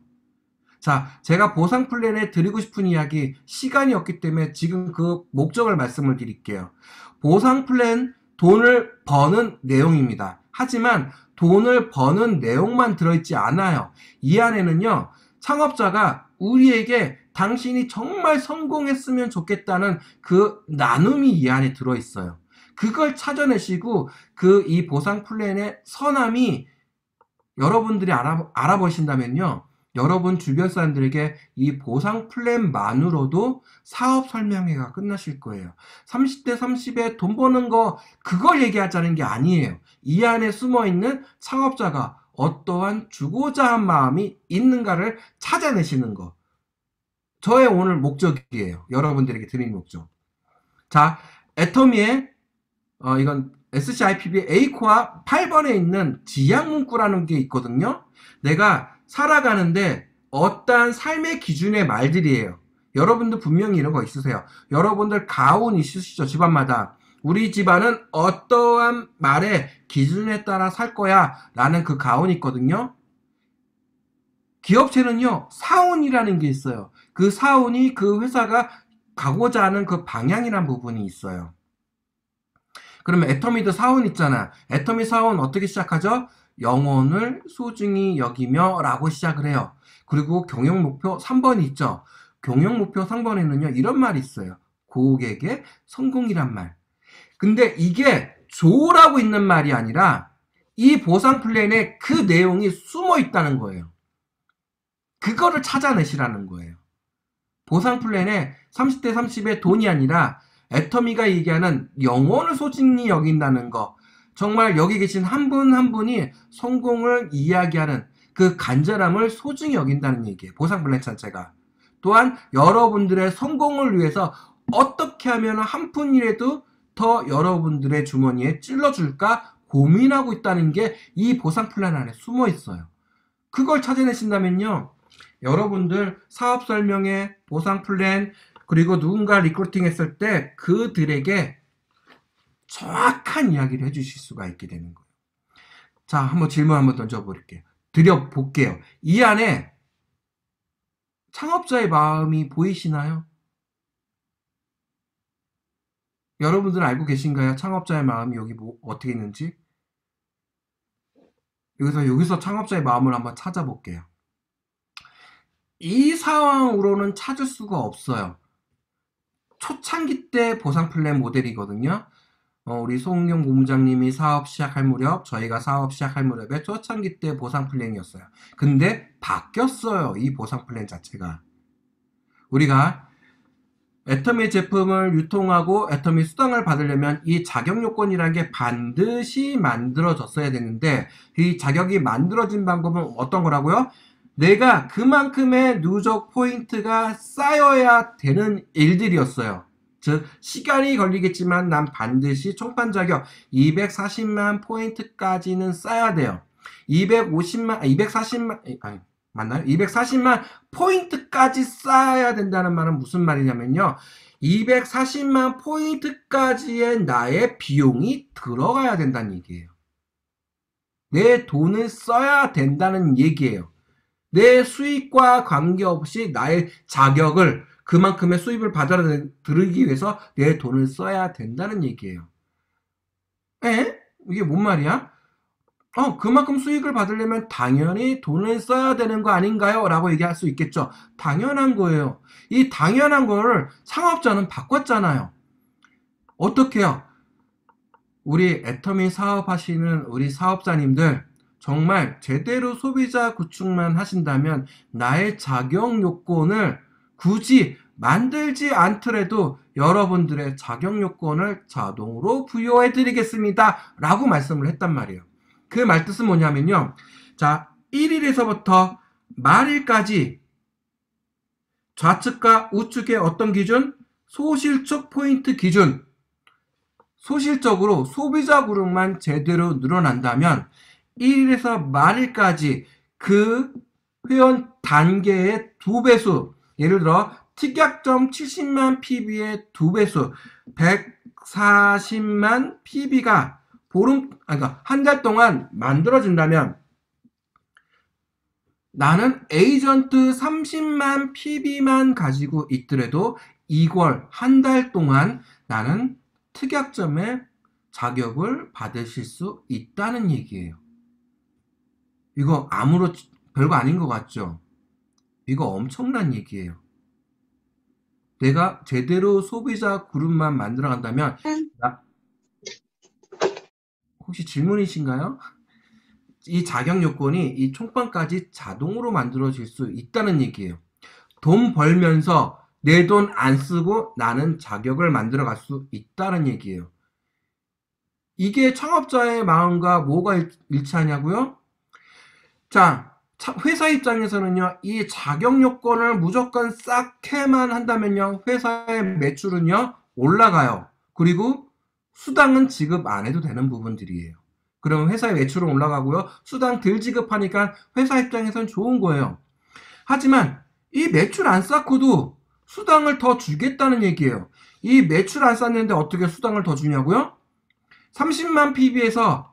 자, 제가 보상 플랜에 드리고 싶은 이야기 시간이 없기 때문에 지금 그 목적을 말씀을 드릴게요. 보상 플랜 돈을 버는 내용입니다. 하지만 돈을 버는 내용만 들어있지 않아요. 이 안에는요, 창업자가 우리에게 당신이 정말 성공했으면 좋겠다는 그 나눔이 이 안에 들어있어요. 그걸 찾아내시고 이 보상 플랜의 선함이 여러분들이 알아보신다면요, 여러분 주변 사람들에게 이 보상 플랜만으로도 사업 설명회가 끝나실 거예요. 30대 30에 돈 버는 거 그걸 얘기하자는 게 아니에요. 이 안에 숨어있는 창업자가 어떠한 주고자 한 마음이 있는가를 찾아내시는 거. 저의 오늘 목적이에요. 여러분들에게 드리는 목적. 자, 애터미의 이건 SCIPB A코어 8번에 있는 지향 문구라는 게 있거든요. 내가 살아가는데 어떠한 삶의 기준의 말들이에요. 여러분들 분명히 이런 거 있으세요. 여러분들 가훈 있으시죠? 집안마다. 우리 집안은 어떠한 말의 기준에 따라 살 거야 라는 그 가훈이 있거든요. 기업체는요, 사훈이라는 게 있어요. 그 사훈이 그 회사가 가고자 하는 그 방향이라는 부분이 있어요. 그러면 애터미도 사훈 있잖아. 애터미 사훈 어떻게 시작하죠? 영혼을 소중히 여기며 라고 시작을 해요. 그리고 경영목표 3번이 있죠. 경영목표 3번에는요, 이런 말이 있어요. 고객의 성공이란 말. 근데 이게 조라고 있는 말이 아니라 이 보상 플랜에 그 내용이 숨어 있다는 거예요. 그거를 찾아내시라는 거예요. 보상 플랜에 30대 30의 돈이 아니라 애터미가 얘기하는 영혼을 소중히 여긴다는 거. 정말 여기 계신 한 분 한 분이 성공을 이야기하는 그 간절함을 소중히 여긴다는 얘기예요. 보상 플랜 자체가. 또한 여러분들의 성공을 위해서 어떻게 하면 한 푼이라도 더 여러분들의 주머니에 찔러줄까 고민하고 있다는 게 이 보상 플랜 안에 숨어 있어요. 그걸 찾아내신다면요, 여러분들 사업 설명회, 보상 플랜, 그리고 누군가 리크루팅 했을 때 그들에게 정확한 이야기를 해주실 수가 있게 되는 거예요. 자, 한번 질문 한번 던져볼게요. 드려볼게요. 이 안에 창업자의 마음이 보이시나요? 여러분들은 알고 계신가요? 창업자의 마음이 여기 어떻게 있는지? 여기서 창업자의 마음을 한번 찾아볼게요. 이 상황으로는 찾을 수가 없어요. 초창기 때 보상 플랜 모델이거든요. 우리 송은경 본부장님이 사업 시작할 무렵, 저희가 사업 시작할 무렵에 초창기 때 보상 플랜이었어요. 근데 바뀌었어요. 이 보상 플랜 자체가. 우리가 애터미 제품을 유통하고 애터미 수당을 받으려면 이 자격 요건이라는 게 반드시 만들어졌어야 되는데, 이 자격이 만들어진 방법은 어떤 거라고요? 내가 그만큼의 누적 포인트가 쌓여야 되는 일들이었어요. 즉 시간이 걸리겠지만 난 반드시 총판 자격 240만 포인트까지는 쌓아야 돼요. 240만 아니 맞나요? 240만 포인트까지 쌓아야 된다는 말은 무슨 말이냐면요. 240만 포인트까지의 나의 비용이 들어가야 된다는 얘기예요. 내 돈을 써야 된다는 얘기예요. 내 수익과 관계없이 나의 자격을 그만큼의 수입을 받아들이기 위해서 내 돈을 써야 된다는 얘기예요. 이게 뭔 말이야? 그만큼 수익을 받으려면 당연히 돈을 써야 되는 거 아닌가요? 라고 얘기할 수 있겠죠. 당연한 거예요. 이 당연한 거를 창업자는 바꿨잖아요. 어떻게요? 우리 애터미 사업하시는 우리 사업자님들 정말 제대로 소비자 구축만 하신다면 나의 자격 요건을 굳이 만들지 않더라도 여러분들의 자격 요건을 자동으로 부여해 드리겠습니다 라고 말씀을 했단 말이에요. 그 말뜻은 뭐냐면요. 자, 1일에서부터 말일까지 좌측과 우측의 어떤 기준? 소실적 포인트 기준. 소실적으로 소비자 그룹만 제대로 늘어난다면 1일에서 말일까지 그 회원 단계의 2배수, 예를 들어 특약점 70만 PB의 2배수 140만 PB가 그러니까 한 달 동안 만들어진다면 나는 에이전트 30만 PB만 가지고 있더라도 이걸 한 달 동안 나는 특약점의 자격을 받으실 수 있다는 얘기예요. 이거 별거 아닌 것 같죠? 이거 엄청난 얘기예요. 내가 제대로 소비자 그룹만 만들어 간다면 혹시 질문이신가요? 이 자격 요건이 이 총판까지 자동으로 만들어질 수 있다는 얘기예요. 돈 벌면서 내 돈 안 쓰고 나는 자격을 만들어 갈 수 있다는 얘기예요. 이게 창업자의 마음과 뭐가 일치하냐고요? 자, 회사 입장에서는요, 이 자격 요건을 무조건 쌓게만 한다면요, 회사의 매출은요, 올라가요. 그리고 수당은 지급 안 해도 되는 부분들이에요. 그럼 회사의 매출은 올라가고요, 수당 덜 지급하니까 회사 입장에서는 좋은 거예요. 하지만 이 매출 안 쌓고도 수당을 더 주겠다는 얘기예요. 이 매출 안 쌓는데 어떻게 수당을 더 주냐고요? 30만 PB에서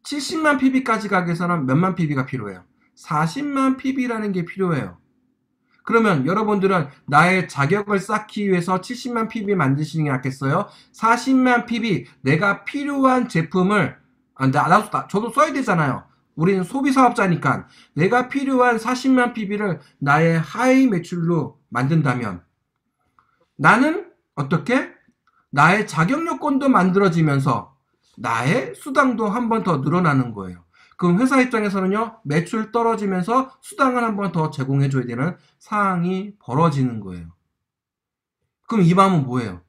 70만 PB까지 가기 위해서는 몇만 PB가 필요해요? 40만 PB라는 게 필요해요. 그러면 여러분들은 나의 자격을 쌓기 위해서 70만 PB 만드시는 게 낫겠어요? 40만 PB, 내가 필요한 제품을 저도 써야 되잖아요. 우리는 소비사업자니까 내가 필요한 40만 PB를 나의 하이 매출로 만든다면 나는 어떻게? 나의 자격 요건도 만들어지면서 나의 수당도 한 번 더 늘어나는 거예요. 그럼 회사 입장에서는요, 매출 떨어지면서 수당을 한 번 더 제공해줘야 되는 상황이 벌어지는 거예요. 그럼 이 마음은 뭐예요?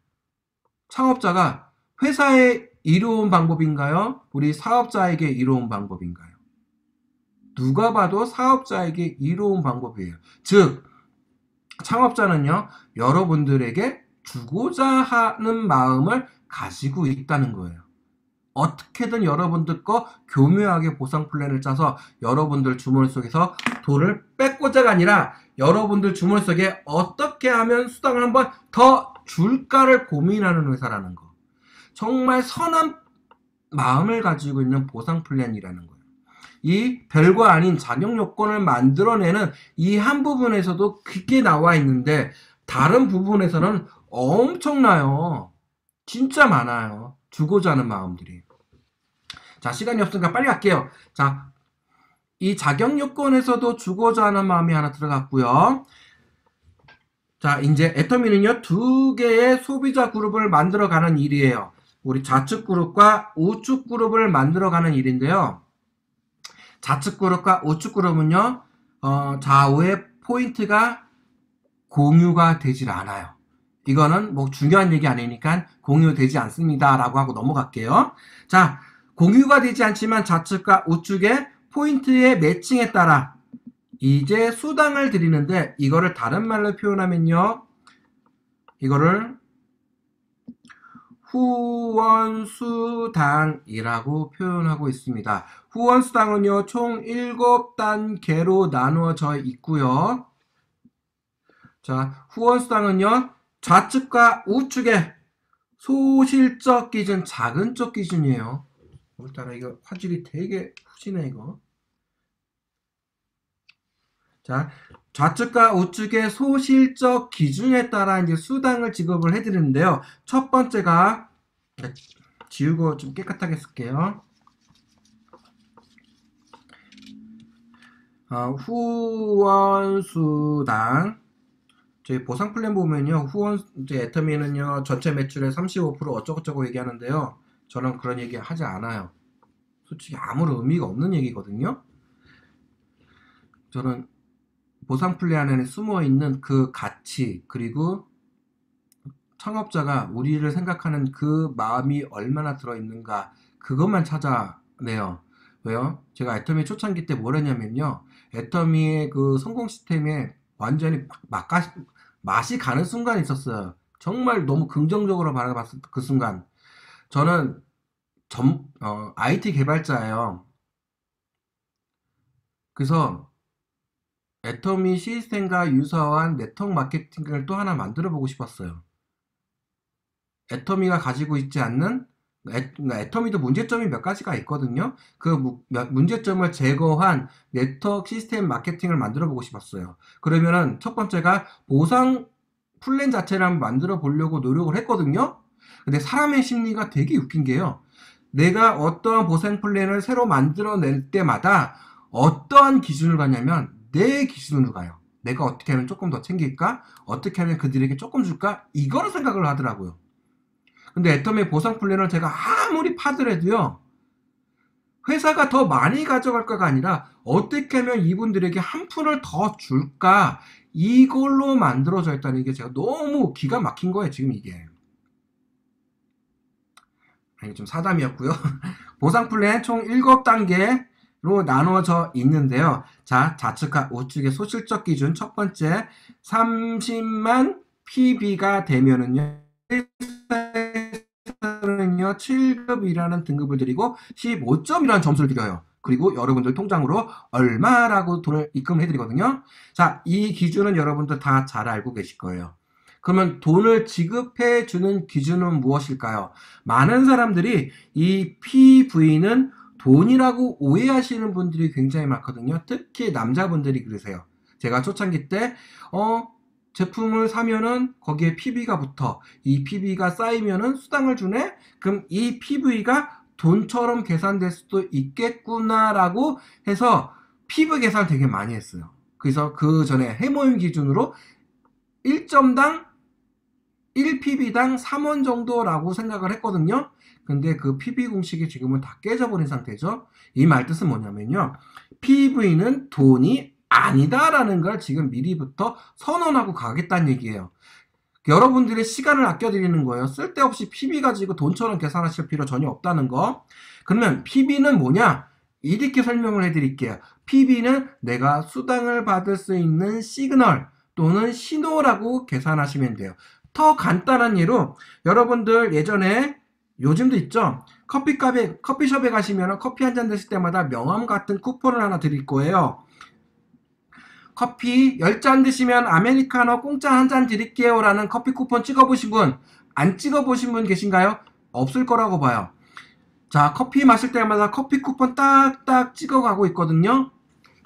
창업자가 회사에 이로운 방법인가요? 우리 사업자에게 이로운 방법인가요? 누가 봐도 사업자에게 이로운 방법이에요. 즉, 창업자는요, 여러분들에게 주고자 하는 마음을 가지고 있다는 거예요. 어떻게든 여러분들 거 교묘하게 보상 플랜을 짜서 여러분들 주머니 속에서 돈을 뺏고자가 아니라 여러분들 주머니 속에 어떻게 하면 수당을 한번 더 줄까를 고민하는 회사라는 거. 정말 선한 마음을 가지고 있는 보상 플랜이라는 거예요. 이 별거 아닌 자격 요건을 만들어내는 이 한 부분에서도 그게 나와 있는데 다른 부분에서는 엄청나요. 진짜 많아요. 주고자 하는 마음들이. 자, 시간이 없으니까 빨리 갈게요. 자, 이 자격 요건에서도 주고자 하는 마음이 하나 들어갔고요. 자, 이제 애터미는요, 두 개의 소비자 그룹을 만들어가는 일이에요. 우리 좌측 그룹과 우측 그룹을 만들어가는 일인데요. 좌측 그룹과 우측 그룹은요, 좌우의 포인트가 공유가 되질 않아요. 이거는 뭐 중요한 얘기 아니니까 공유되지 않습니다. 라고 하고 넘어갈게요. 자, 공유가 되지 않지만 좌측과 우측의 포인트의 매칭에 따라 이제 수당을 드리는데 이거를 다른 말로 표현하면요. 이거를 후원수당이라고 표현하고 있습니다. 후원수당은요. 총 7단계로 나누어져 있고요. 자, 후원수당은요. 좌측과 우측의 소실적 기준, 작은 쪽 기준이에요. 오늘따라 이거 화질이 되게 푸시네 이거. 자, 좌측과 우측의 소실적 기준에 따라 이제 수당을 지급을 해드리는데요. 첫 번째가 지우고 좀 깨끗하게 쓸게요. 후원수당. 저희 보상 플랜 보면요, 이제 애터미는요, 전체 매출의 35% 어쩌고저쩌고 얘기하는데요. 저는 그런 얘기 하지 않아요. 솔직히 아무런 의미가 없는 얘기거든요. 저는 보상 플랜 안에 숨어 있는 그 가치, 그리고 창업자가 우리를 생각하는 그 마음이 얼마나 들어있는가, 그것만 찾아내요. 왜요? 제가 애터미 초창기 때 뭘 했냐면요. 애터미의 그 성공 시스템에 완전히 맛이 가는 순간이 있었어요. 정말 너무 긍정적으로 바라봤을 그 순간. 저는 IT 개발자예요. 그래서 애터미 시스템과 유사한 네트워크 마케팅을 또 하나 만들어 보고 싶었어요. 애터미가 가지고 있지 않는, 애터미도 문제점이 몇 가지가 있거든요. 그 문제점을 제거한 네트워크 시스템 마케팅을 만들어 보고 싶었어요. 그러면은 첫 번째가 보상 플랜 자체를 한번 만들어 보려고 노력을 했거든요. 근데 사람의 심리가 되게 웃긴 게요. 내가 어떠한 보상 플랜을 새로 만들어낼 때마다 어떠한 기준을 가냐면 내 기준으로 가요. 내가 어떻게 하면 조금 더 챙길까? 어떻게 하면 그들에게 조금 줄까? 이거를 생각을 하더라고요. 근데 애터미 보상 플랜을 제가 아무리 파더라도요. 회사가 더 많이 가져갈까가 아니라 어떻게 하면 이분들에게 한 푼을 더 줄까? 이걸로 만들어져 있다는 게 제가 너무 기가 막힌 거예요. 지금 이게. 이게 좀 사담이었고요. 보상 플랜 총 7단계로 나누어져 있는데요. 자, 좌측과 우측의 소실적 기준 첫 번째 30만 PB가 되면은요. 7급이라는 등급을 드리고 15점이라는 점수를 드려요. 그리고 여러분들 통장으로 얼마라고 돈을 입금해 드리거든요. 자, 이 기준은 여러분들 다 잘 알고 계실 거예요. 그러면 돈을 지급해 주는 기준은 무엇일까요? 많은 사람들이 이 PV는 돈이라고 오해하시는 분들이 굉장히 많거든요. 특히 남자분들이 그러세요. 제가 초창기 때 제품을 사면은 거기에 PV가 붙어. 이 PV가 쌓이면은 수당을 주네? 그럼 이 PV가 돈처럼 계산될 수도 있겠구나라고 해서 PV 계산을 되게 많이 했어요. 그래서 그 전에 해모임 기준으로 1점당 1PB당 3원 정도라고 생각을 했거든요. 근데 그 PB 공식이 지금은 다 깨져버린 상태죠. 이 말 뜻은 뭐냐면요. PV는 돈이 아니다라는 걸 지금 미리부터 선언하고 가겠다는 얘기예요. 여러분들의 시간을 아껴드리는 거예요. 쓸데없이 PB 가지고 돈처럼 계산하실 필요 전혀 없다는 거. 그러면 PB는 뭐냐? 이렇게 설명을 해드릴게요. PB는 내가 수당을 받을 수 있는 시그널 또는 신호라고 계산하시면 돼요. 더 간단한 예로 여러분들 예전에 요즘도 있죠. 커피숍에 가시면 커피 한 잔 드실 때마다 명함 같은 쿠폰을 하나 드릴 거예요. 커피 10잔 드시면 아메리카노 공짜 한 잔 드릴게요 라는 커피 쿠폰 찍어보신 분, 안 찍어보신 분 계신가요? 없을 거라고 봐요. 자, 커피 마실 때마다 커피 쿠폰 딱딱 찍어가고 있거든요.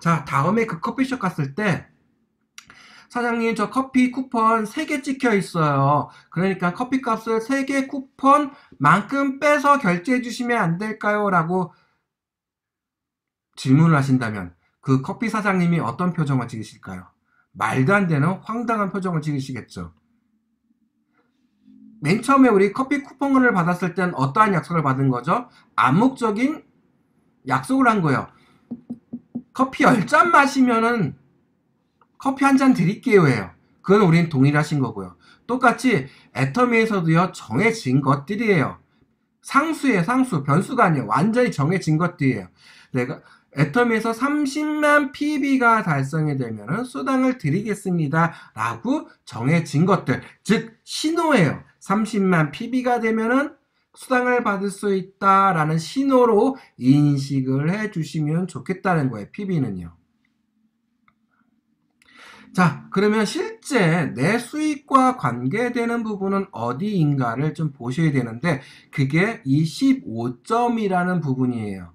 자, 다음에 그 커피숍 갔을 때 사장님 저 커피 쿠폰 3개 찍혀 있어요. 그러니까 커피 값을 3개 쿠폰만큼 빼서 결제해 주시면 안 될까요? 라고 질문을 하신다면 그 커피 사장님이 어떤 표정을 찍으실까요? 말도 안 되는 황당한 표정을 찍으시겠죠. 맨 처음에 우리 커피 쿠폰을 받았을 땐 어떠한 약속을 받은 거죠? 암묵적인 약속을 한 거예요. 커피 10잔 마시면은 커피 한 잔 드릴게요 해요. 그건 우린 동일하신 거고요. 똑같이 애터미에서도요, 정해진 것들이에요. 상수예요, 상수. 변수가 아니에요. 완전히 정해진 것들이에요. 내가 애터미에서 30만 PB가 달성이 되면은 수당을 드리겠습니다. 라고 정해진 것들. 즉, 신호예요. 30만 PB가 되면은 수당을 받을 수 있다라는 신호로 인식을 해 주시면 좋겠다는 거예요. PB는요. 자, 그러면 실제 내 수익과 관계되는 부분은 어디인가를 좀 보셔야 되는데 그게 이 15점이라는 부분이에요.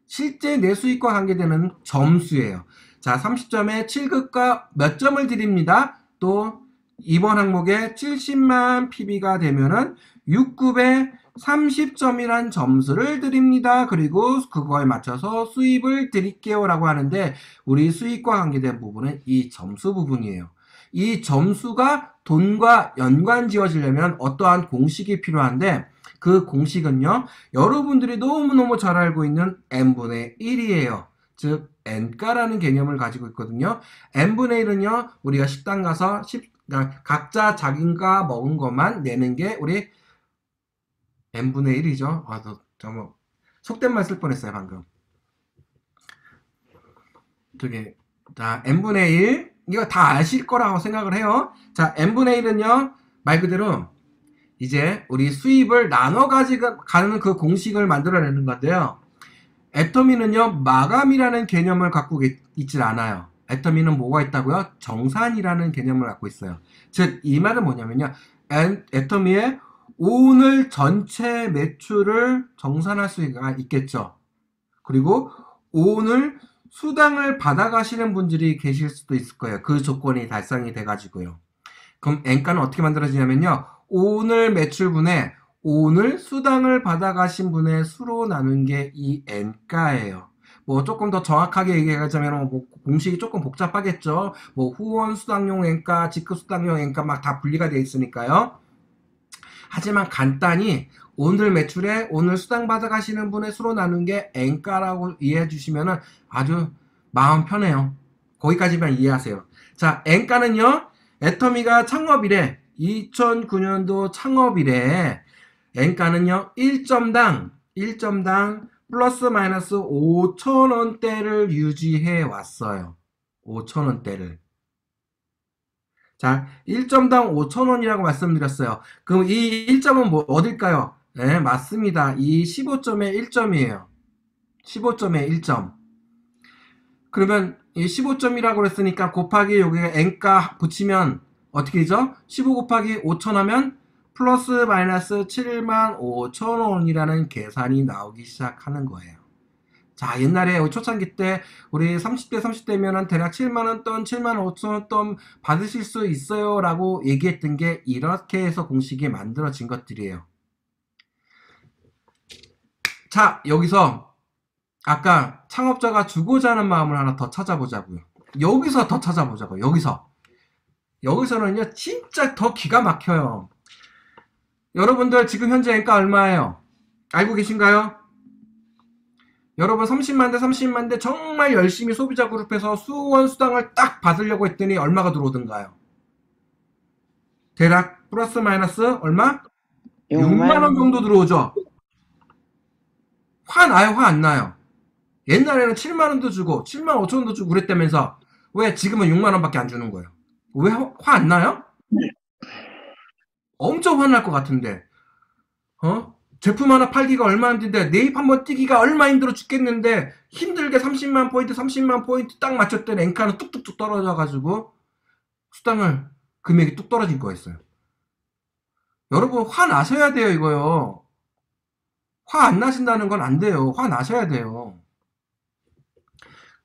실제 내 수익과 관계되는 점수예요. 자, 30점에 7급과 몇 점을 드립니다. 또 이번 항목에 70만 PB가 되면은 6급에 30점이란 점수를 드립니다. 그리고 그거에 맞춰서 수입을 드릴게요 라고 하는데 우리 수익과 관계된 부분은 이 점수 부분이에요. 이 점수가 돈과 연관 지어지려면 어떠한 공식이 필요한데 그 공식은요, 여러분들이 너무너무 잘 알고 있는 n분의 1이에요. 즉 n가라는 개념을 가지고 있거든요. n분의 1은요, 우리가 식당 가서 각자 자기가 먹은 것만 내는 게 우리 n분의 1이죠. 뭐 속된 말 쓸 뻔했어요 방금. 자, n분의 1 이거 다 아실 거라고 생각을 해요. 자, n분의 1은요 말 그대로 이제 우리 수입을 나눠 가는 그 공식을 만들어내는 건데요. 애터미는요 마감이라는 개념을 갖고 있질 않아요. 애터미는 뭐가 있다고요? 정산이라는 개념을 갖고 있어요. 즉 이 말은 뭐냐면요, 애터미의 오늘 전체 매출을 정산할 수가 있겠죠. 그리고 오늘 수당을 받아가시는 분들이 계실 수도 있을 거예요. 그 조건이 달성이 돼가지고요. 그럼 N가는 어떻게 만들어지냐면요, 오늘 매출분에 오늘 수당을 받아가신 분의 수로 나눈 게 이 N가예요. 뭐 조금 더 정확하게 얘기하자면 뭐 공식이 조금 복잡하겠죠. 뭐 후원 수당용 N가, 직급 수당용 N가 막 다 분리가 되어 있으니까요. 하지만 간단히 오늘 매출에 오늘 수당 받아가시는 분의 수로 나눈 게 N가라고 이해해 주시면 아주 마음 편해요. 거기까지만 이해하세요. 자, N가는요, 애터미가 창업이래. 2009년도 창업이래. N가는요, 1점당 플러스 마이너스 5,000원대를 유지해 왔어요. 5,000원대를. 자, 1점당 5,000원이라고 말씀드렸어요. 그럼 이 1점은 뭐 어딜까요? 네, 맞습니다. 이 15점의 1점이에요. 15점의 1점. 그러면 이 15점이라고 그랬으니까 곱하기 여기에 n가 붙이면 어떻게 되죠? 15 곱하기 5,000 하면 플러스 마이너스 75,000원이라는 계산이 나오기 시작하는 거예요. 자, 옛날에 초창기 때 우리 30대 30대면은 대략 7만원 돈, 75,000원 돈 받으실 수 있어요 라고 얘기했던 게 이렇게 해서 공식이 만들어진 것들이에요. 자, 여기서 아까 창업자가 주고자 하는 마음을 하나 더 찾아보자고요. 여기서 더 찾아보자고요. 여기서는요 진짜 더 기가 막혀요. 여러분들 지금 현재 N가 얼마예요? 알고 계신가요? 여러분 30만 대 30만 대 정말 열심히 소비자 그룹에서 수원 수당을 딱 받으려고 했더니 얼마가 들어오던가요? 대략 플러스 마이너스 얼마? 6만원 정도 들어오죠? 화 나요? 화 안 나요? 옛날에는 7만원도 주고 7만 5천원도 주고 그랬다면서 왜 지금은 6만원밖에 안 주는 거예요? 왜 화 안 나요? 엄청 화날 것 같은데 제품 하나 팔기가 얼마 힘든데 네입 한번 뛰기가 얼마 힘들어 죽겠는데 힘들게 30만 포인트 딱 맞췄더니 엔카는 뚝뚝뚝 떨어져가지고 수당을 금액이 뚝 떨어진 거였어요. 여러분 화 나셔야 돼요. 이거요. 화 안 나신다는 건 안 돼요. 화 나셔야 돼요.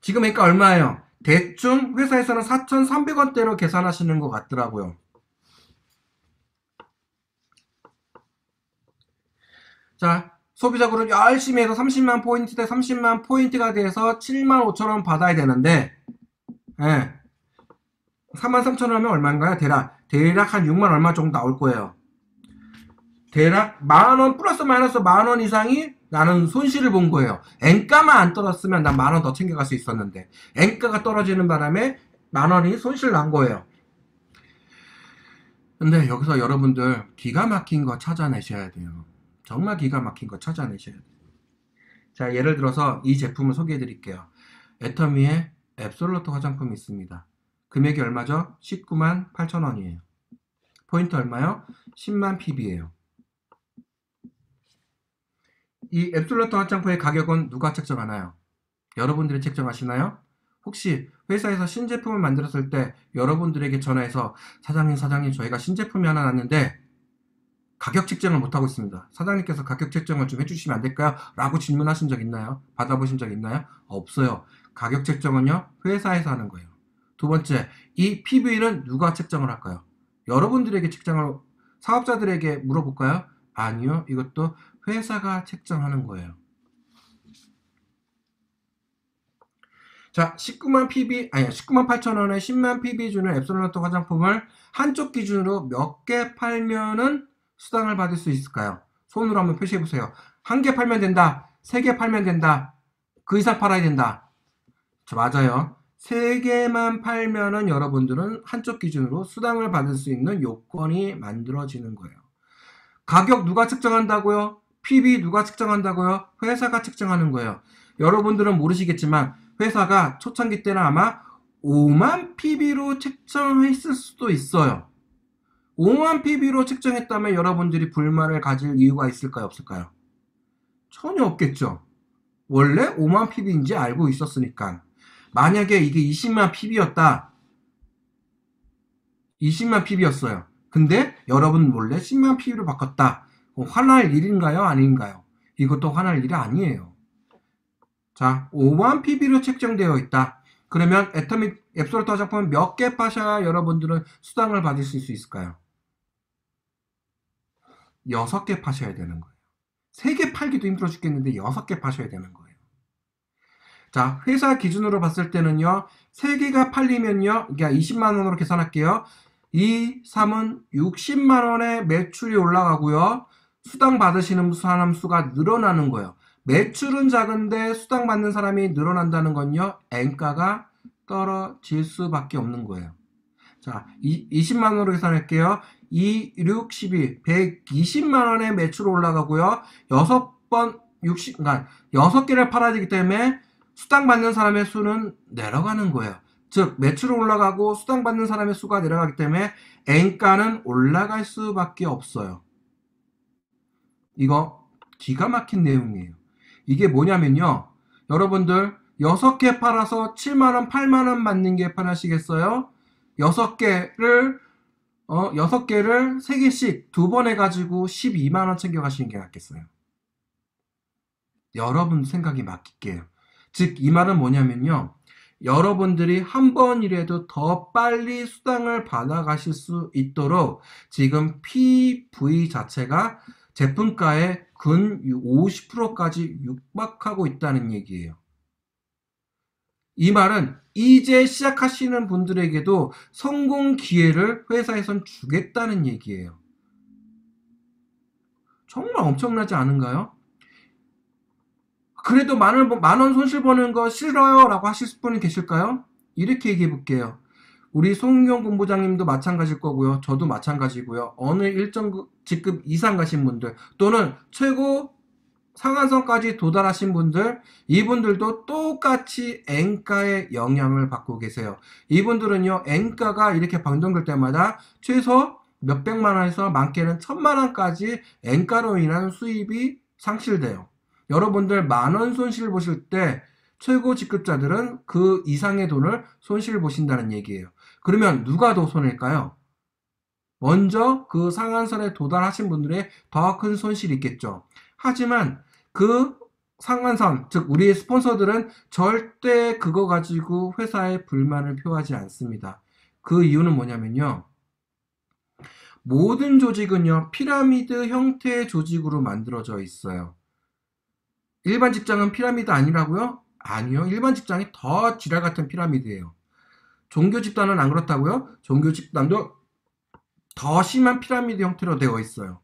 지금 그러니까 얼마예요? 대충 회사에서는 4,300원대로 계산하시는 것 같더라고요. 자, 소비자금은 열심히 해서 30만 포인트 대 30만 포인트가 돼서 7만 5천 원 받아야 되는데, 예. 4만 3천 원 하면 얼마인가요? 대략 한 6만 얼마 정도 나올 거예요. 대략 만원 플러스 마이너스 만원 이상이 나는 손실을 본 거예요. 엔가만 안 떨어졌으면 난 만 원 더 챙겨갈 수 있었는데, 엔가가 떨어지는 바람에 만원이 손실 난 거예요. 근데 여기서 여러분들 기가 막힌 거 찾아내셔야 돼요. 정말 기가 막힌 거 찾아내셔야 돼요. 자, 예를 들어서 이 제품을 소개해 드릴게요. 애터미의 앱솔루트 화장품이 있습니다. 금액이 얼마죠? 19만 8천 원이에요. 포인트 얼마요? 10만 PB예요. 이 앱솔루트 화장품의 가격은 누가 책정하나요? 여러분들이 책정하시나요? 혹시 회사에서 신제품을 만들었을 때 여러분들에게 전화해서 사장님 저희가 신제품이 하나 났는데 가격 책정을 못하고 있습니다. 사장님께서 가격 책정을 좀 해주시면 안 될까요? 라고 질문하신 적 있나요? 받아보신 적 있나요? 없어요. 가격 책정은요, 회사에서 하는 거예요. 두 번째, 이 PB는 누가 책정을 할까요? 여러분들에게 책정을, 사업자들에게 물어볼까요? 아니요. 이것도 회사가 책정하는 거예요. 자, 19만 8천 원에 10만 PB 주는 앱솔루트 화장품을 한쪽 기준으로 몇 개 팔면은 수당을 받을 수 있을까요? 손으로 한번 표시해 보세요. 한 개 팔면 된다. 3개 팔면 된다. 그 이상 팔아야 된다. 맞아요. 3개만 팔면은 여러분들은 한쪽 기준으로 수당을 받을 수 있는 요건이 만들어지는 거예요. 가격 누가 측정한다고요? PB 누가 측정한다고요? 회사가 측정하는 거예요. 여러분들은 모르시겠지만 회사가 초창기 때는 아마 5만 PB로 책정했을 수도 있어요. 5만 PB로 책정했다면 여러분들이 불만을 가질 이유가 있을까요? 없을까요? 전혀 없겠죠. 원래 5만 PB인지 알고 있었으니까. 만약에 이게 20만 PB였다. 20만 PB였어요. 근데 여러분 몰래 10만 PB로 바꿨다. 화날 일인가요? 아닌가요? 이것도 화날 일이 아니에요. 자, 5만 PB로 책정되어 있다. 그러면 애터미 앱솔루트 화장품은 몇 개 파셔야 여러분들은 수당을 받을 수 있을까요? 6개 파셔야 되는 거예요. 3개 팔기도 힘들어 죽겠는데 6개 파셔야 되는 거예요. 자, 회사 기준으로 봤을 때는요, 3개가 팔리면요, 그러니까 20만 원으로 계산할게요. 2, 3은 60만 원의 매출이 올라가고요. 수당 받으시는 사람 수가 늘어나는 거예요. 매출은 작은데 수당 받는 사람이 늘어난다는 건요, 엔가가 떨어질 수밖에 없는 거예요. 자, 20만 원으로 계산할게요. 2, 6, 12, 120만 원의 매출 올라가고요. 6개를 팔아야 되기 때문에 수당 받는 사람의 수는 내려가는 거예요. 즉, 매출은 올라가고 수당 받는 사람의 수가 내려가기 때문에 엔가는 올라갈 수밖에 없어요. 이거 기가 막힌 내용이에요. 이게 뭐냐면요. 여러분들 6개 팔아서 7만원, 8만원 받는 게 편하시겠어요? 6개를 3개씩 2번 해가지고 12만원 챙겨가시는 게 낫겠어요. 여러분 생각이 맡길게요. 즉, 이 말은 뭐냐면요. 여러분들이 한 번이라도 더 빨리 수당을 받아가실 수 있도록 지금 PV 자체가 제품가의 근 50%까지 육박하고 있다는 얘기예요. 이 말은 이제 시작하시는 분들에게도 성공 기회를 회사에선 주겠다는 얘기예요. 정말 엄청나지 않은가요? 그래도 만원 손실 보는 거 싫어요 라고 하실 분이 계실까요? 이렇게 얘기해 볼게요. 우리 송윤경 본부장님도 마찬가지일 거고요. 저도 마찬가지고요. 어느 일정 직급 이상 가신 분들 또는 최고 상한선까지 도달하신 분들, 이분들도 똑같이 엔가의 영향을 받고 계세요. 이분들은요, 엔가가 이렇게 변동될 때마다 최소 몇백만 원에서 많게는 1000만 원까지 엔가로 인한 수입이 상실돼요. 여러분들 만원 손실 보실 때 최고 직급자들은 그 이상의 돈을 손실 보신다는 얘기예요. 그러면 누가 더 손해일까요? 먼저 그 상한선에 도달하신 분들의 더 큰 손실이 있겠죠. 하지만 그 상한선, 즉 우리의 스폰서들은 절대 그거 가지고 회사에 불만을 표하지 않습니다. 그 이유는 뭐냐면요. 모든 조직은요, 피라미드 형태의 조직으로 만들어져 있어요. 일반 직장은 피라미드 아니라고요? 아니요. 일반 직장이 더 지랄 같은 피라미드예요. 종교 집단은 안 그렇다고요? 종교 집단도 더 심한 피라미드 형태로 되어 있어요.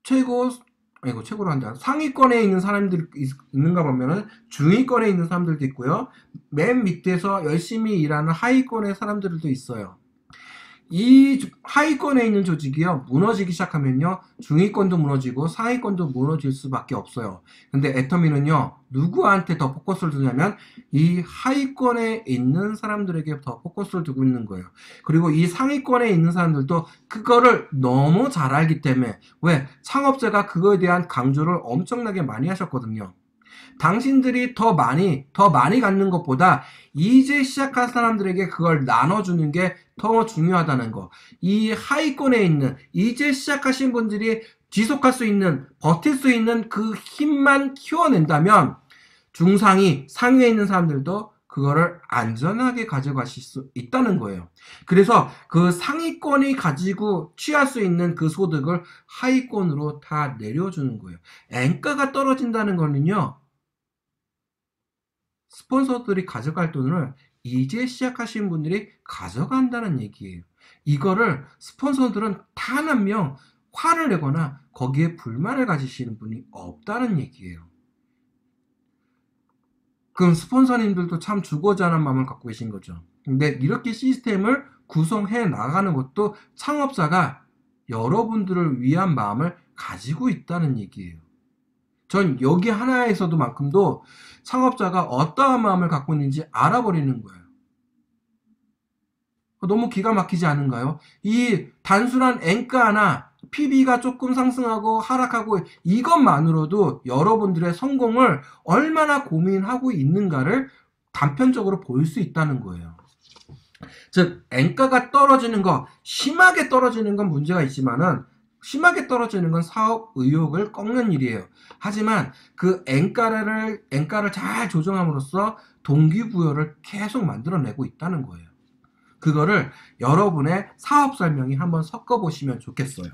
최고로 한다. 상위권에 있는 사람들이 있는가 보면은 중위권에 있는 사람들도 있고요. 맨 밑에서 열심히 일하는 하위권의 사람들도 있어요. 이 하위권에 있는 조직이요, 무너지기 시작하면요, 중위권도 무너지고 상위권도 무너질 수밖에 없어요. 근데 애터미는요, 누구한테 더 포커스를 두냐면 이 하위권에 있는 사람들에게 더 포커스를 두고 있는 거예요. 그리고 이 상위권에 있는 사람들도 그거를 너무 잘 알기 때문에, 왜? 창업자가 그거에 대한 강조를 엄청나게 많이 하셨거든요. 당신들이 더 많이 갖는 것보다 이제 시작한 사람들에게 그걸 나눠주는 게 더 중요하다는 거. 이 하위권에 있는 이제 시작하신 분들이 지속할 수 있는, 버틸 수 있는 그 힘만 키워낸다면 중상위, 상위에 있는 사람들도 그거를 안전하게 가져가실 수 있다는 거예요. 그래서 그 상위권이 가지고 취할 수 있는 그 소득을 하위권으로 다 내려주는 거예요. 엔가가 떨어진다는 거는요, 스폰서들이 가져갈 돈을 이제 시작하신 분들이 가져간다는 얘기예요. 이거를 스폰서들은 단 한 명 화를 내거나 거기에 불만을 가지시는 분이 없다는 얘기예요. 그럼 스폰서님들도 참 주고자 하는 마음을 갖고 계신 거죠. 근데 이렇게 시스템을 구성해 나가는 것도 창업자가 여러분들을 위한 마음을 가지고 있다는 얘기예요. 전 여기 하나에서도 만큼도 창업자가 어떠한 마음을 갖고 있는지 알아버리는 거예요. 너무 기가 막히지 않은가요? 이 단순한 엔가나 PB가 조금 상승하고 하락하고 이것만으로도 여러분들의 성공을 얼마나 고민하고 있는가를 단편적으로 볼 수 있다는 거예요. 즉 엔가가 떨어지는 거, 심하게 떨어지는 건 문제가 있지만은 심하게 떨어지는 건 사업 의욕을 꺾는 일이에요. 하지만 그 엔가를 잘 조정함으로써 동기부여를 계속 만들어내고 있다는 거예요. 그거를 여러분의 사업 설명에 한번 섞어보시면 좋겠어요.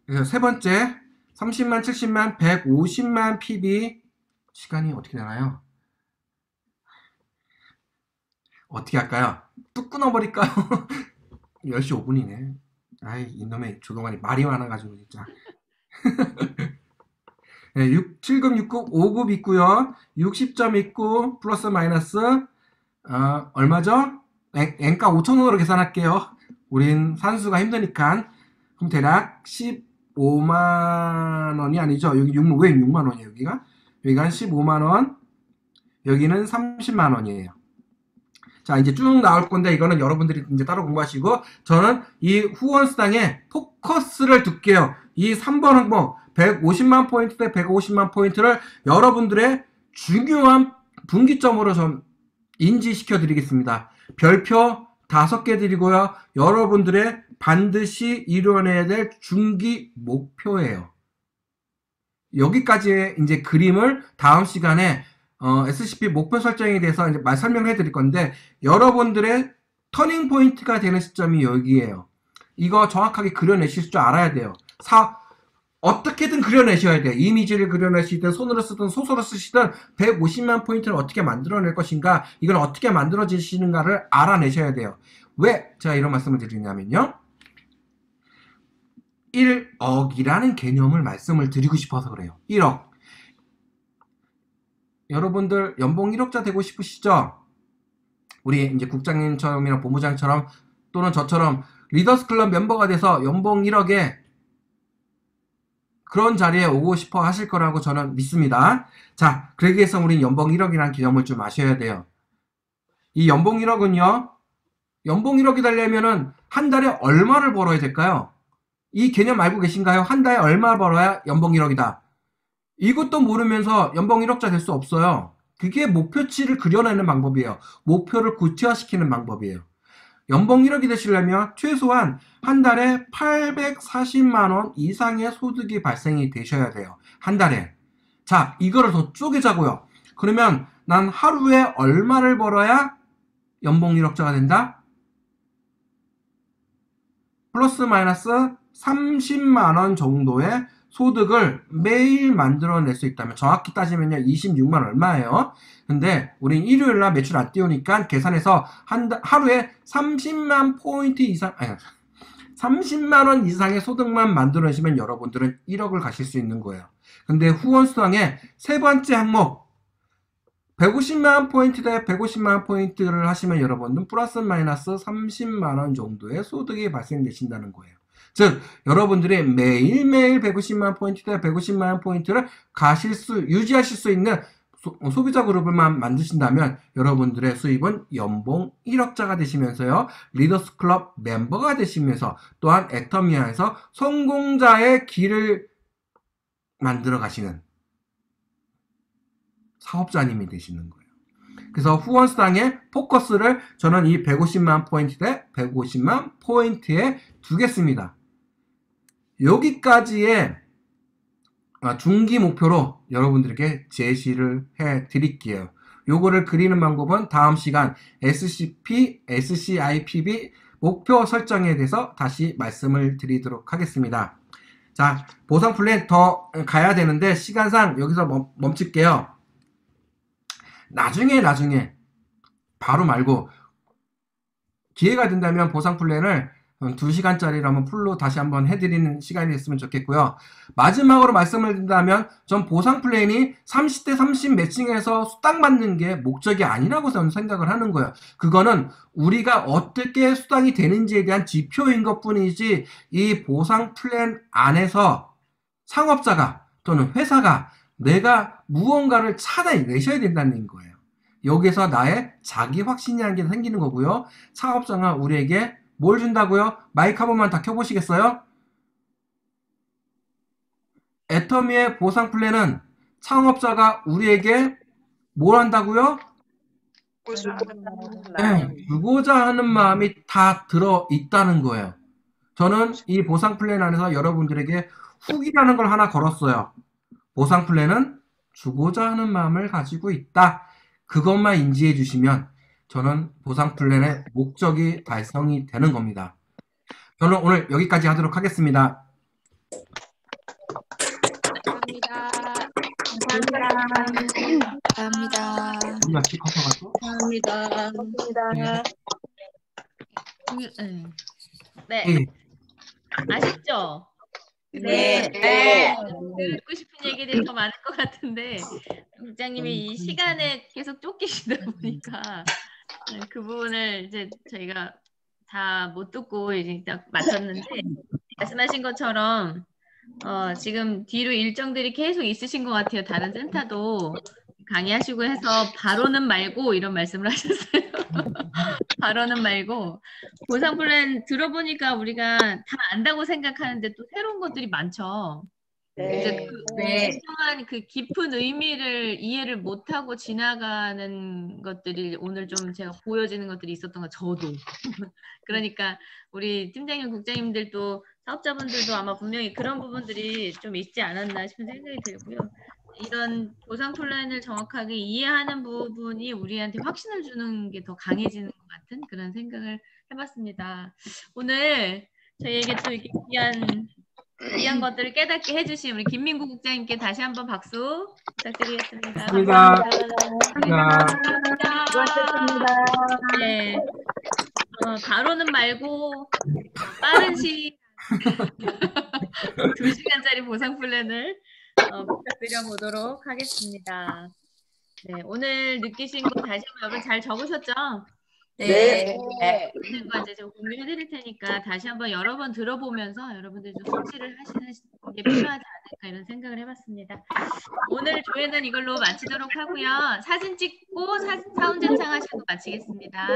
그래서 세 번째, 30만, 70만, 150만 PB 시간이 어떻게 되나요? 어떻게 할까요? 뚝 끊어버릴까요? 10시 5분이네. 아이, 이놈의 조동환이 말이 많아가지고, 진짜. 네, 7급, 6급, 5급 있고요. 60점 있고, 플러스 마이너스, 얼마죠? 엔가 5,000원으로 계산할게요. 우린 산수가 힘드니까. 그럼 대략 15만원이 아니죠? 여기 왜 6만원이에요, 여기가? 여기가 한 15만원, 여기는 30만원이에요. 자, 이제 쭉 나올 건데, 이거는 여러분들이 이제 따로 공부하시고, 저는 이 후원수당에 포커스를 둘게요. 이 3번 항목, 150만 포인트 대 150만 포인트를 여러분들의 중요한 분기점으로 좀 인지시켜 드리겠습니다. 별표 5개 드리고요. 여러분들의 반드시 이뤄내야 될 중기 목표예요. 여기까지의 이제 그림을 다음 시간에 SCP 목표 설정에 대해서 이제 설명해 드릴 건데, 여러분들의 터닝 포인트가 되는 시점이 여기에요. 이거 정확하게 그려내실 줄 알아야 돼요. 어떻게든 그려내셔야 돼요. 이미지를 그려내시든 손으로 쓰든 소설을 쓰시든 150만 포인트를 어떻게 만들어낼 것인가, 이걸 어떻게 만들어지시는가를 알아내셔야 돼요. 왜 제가 이런 말씀을 드리냐면요, 1억이라는 개념을 말씀을 드리고 싶어서 그래요. 1억. 여러분들 연봉 1억자 되고 싶으시죠? 우리 이제 국장님처럼이나 본부장처럼 또는 저처럼 리더스 클럽 멤버가 돼서 연봉 1억에 그런 자리에 오고 싶어 하실 거라고 저는 믿습니다. 자, 그러기 위해서 우린 연봉 1억이라는 개념을 좀 아셔야 돼요. 이 연봉 1억은요, 연봉 1억이 되려면은 한 달에 얼마를 벌어야 될까요? 이 개념 알고 계신가요? 한 달에 얼마 벌어야 연봉 1억이다. 이것도 모르면서 연봉 1억자 될 수 없어요. 그게 목표치를 그려내는 방법이에요. 목표를 구체화시키는 방법이에요. 연봉 1억이 되시려면 최소한 한 달에 840만 원 이상의 소득이 발생이 되셔야 돼요. 한 달에. 자, 이거를 더 쪼개자고요. 그러면 난 하루에 얼마를 벌어야 연봉 1억자가 된다? 플러스 마이너스 30만 원 정도의 소득을 매일 만들어낼 수 있다면, 정확히 따지면요 26만 얼마예요. 근데 우린 일요일날 매출 안 띄우니까 계산해서 하루에 30만 포인트 이상, 아니 30만 원 이상의 소득만 만들어내시면 여러분들은 1억을 가실 수 있는 거예요. 근데 후원수당의 세 번째 항목 150만 포인트 대 150만 포인트를 하시면 여러분은 플러스 마이너스 30만 원 정도의 소득이 발생되신다는 거예요. 즉 여러분들이 매일매일 150만 포인트 대 150만 포인트를 유지하실 수 있는 소비자 그룹을만 만드신다면 여러분들의 수입은 연봉 1억자가 되시면서요. 리더스 클럽 멤버가 되시면서 또한 애터미아에서 성공자의 길을 만들어 가시는 사업자님이 되시는 거예요. 그래서 후원수당의 포커스를 저는 이 150만 포인트 대 150만 포인트에 두겠습니다. 여기까지의 중기 목표로 여러분들에게 제시를 해 드릴게요. 요거를 그리는 방법은 다음 시간 SCP, SCIPB 목표 설정에 대해서 다시 말씀을 드리도록 하겠습니다. 자, 보상 플랜 더 가야 되는데 시간상 여기서 멈출게요. 나중에 바로 말고 기회가 된다면 보상 플랜을 2시간짜리로 한번 풀로 다시 한번 해드리는 시간이 됐으면 좋겠고요. 마지막으로 말씀을 드린다면 전 보상 플랜이 30대 30 매칭해서 수당 받는 게 목적이 아니라고 저는 생각을 하는 거예요. 그거는 우리가 어떻게 수당이 되는지에 대한 지표인 것 뿐이지 이 보상 플랜 안에서 상업자가 또는 회사가 내가 무언가를 찾아내셔야 된다는 거예요. 여기서 나의 자기 확신이라는 게 생기는 거고요. 사업자가 우리에게 뭘 준다고요? 마이크 한 번만 다 켜보시겠어요? 애터미의 보상 플랜은 창업자가 우리에게 뭘 한다고요? 네, 주고자 하는 마음이 다 들어있다는 거예요. 저는 이 보상 플랜 안에서 여러분들에게 훅이라는 걸 하나 걸었어요. 보상 플랜은 주고자 하는 마음을 가지고 있다. 그것만 인지해 주시면 저는 보상 플랜의 목적이 달성이 되는 겁니다. 저는 오늘 여기까지 하도록 하겠습니다. 감사합니다. 우리가 키 커서가지고. 감사합니다. 네. 네. 아쉽죠? 네. 듣고 싶은 얘기들이 더 많을 것 같은데 국장님이 이 시간에 계속 쫓기시다 보니까 그 부분을 이제 저희가 다 못 듣고 이제 딱 마쳤는데 말씀하신 것처럼 지금 뒤로 일정들이 계속 있으신 것 같아요. 다른 센터도 강의하시고 해서 바로는 말고 이런 말씀을 하셨어요. 바로는 말고 보상 플랜 들어보니까 우리가 다 안다고 생각하는데 또 새로운 것들이 많죠. 이제 그동안 그 깊은 의미를 이해를 못하고 지나가는 것들이 오늘 좀 제가 보여지는 것들이 있었던 거 저도. 그러니까 우리 팀장님, 국장님들도 사업자분들도 아마 분명히 그런 부분들이 좀 있지 않았나 싶은 생각이 들고요. 이런 보상 플랜을 정확하게 이해하는 부분이 우리한테 확신을 주는 게 더 강해지는 것 같은 그런 생각을 해봤습니다. 오늘 저희에게 또 이렇게 귀한 것들을 깨닫게 해주신 우리 김민구 국장님께 다시 한번 박수 부탁드리겠습니다. 감사합니다. 감사합니다. 네. 바로는 말고 빠른 시일 2시간짜리 보상 플랜을 부탁드려 보도록 하겠습니다. 네, 오늘 느끼신 거 다시 한번 여러분 잘 적으셨죠? 네. 있는 거 이제 좀 공유해 드릴 테니까 다시 한번 여러 번 들어보면서 여러분들 좀 숙지를 하시는 게 필요하지 않을까 이런 생각을 해봤습니다. 오늘 조회는 이걸로 마치도록 하고요. 사진 찍고 사운 증상하시고 마치겠습니다.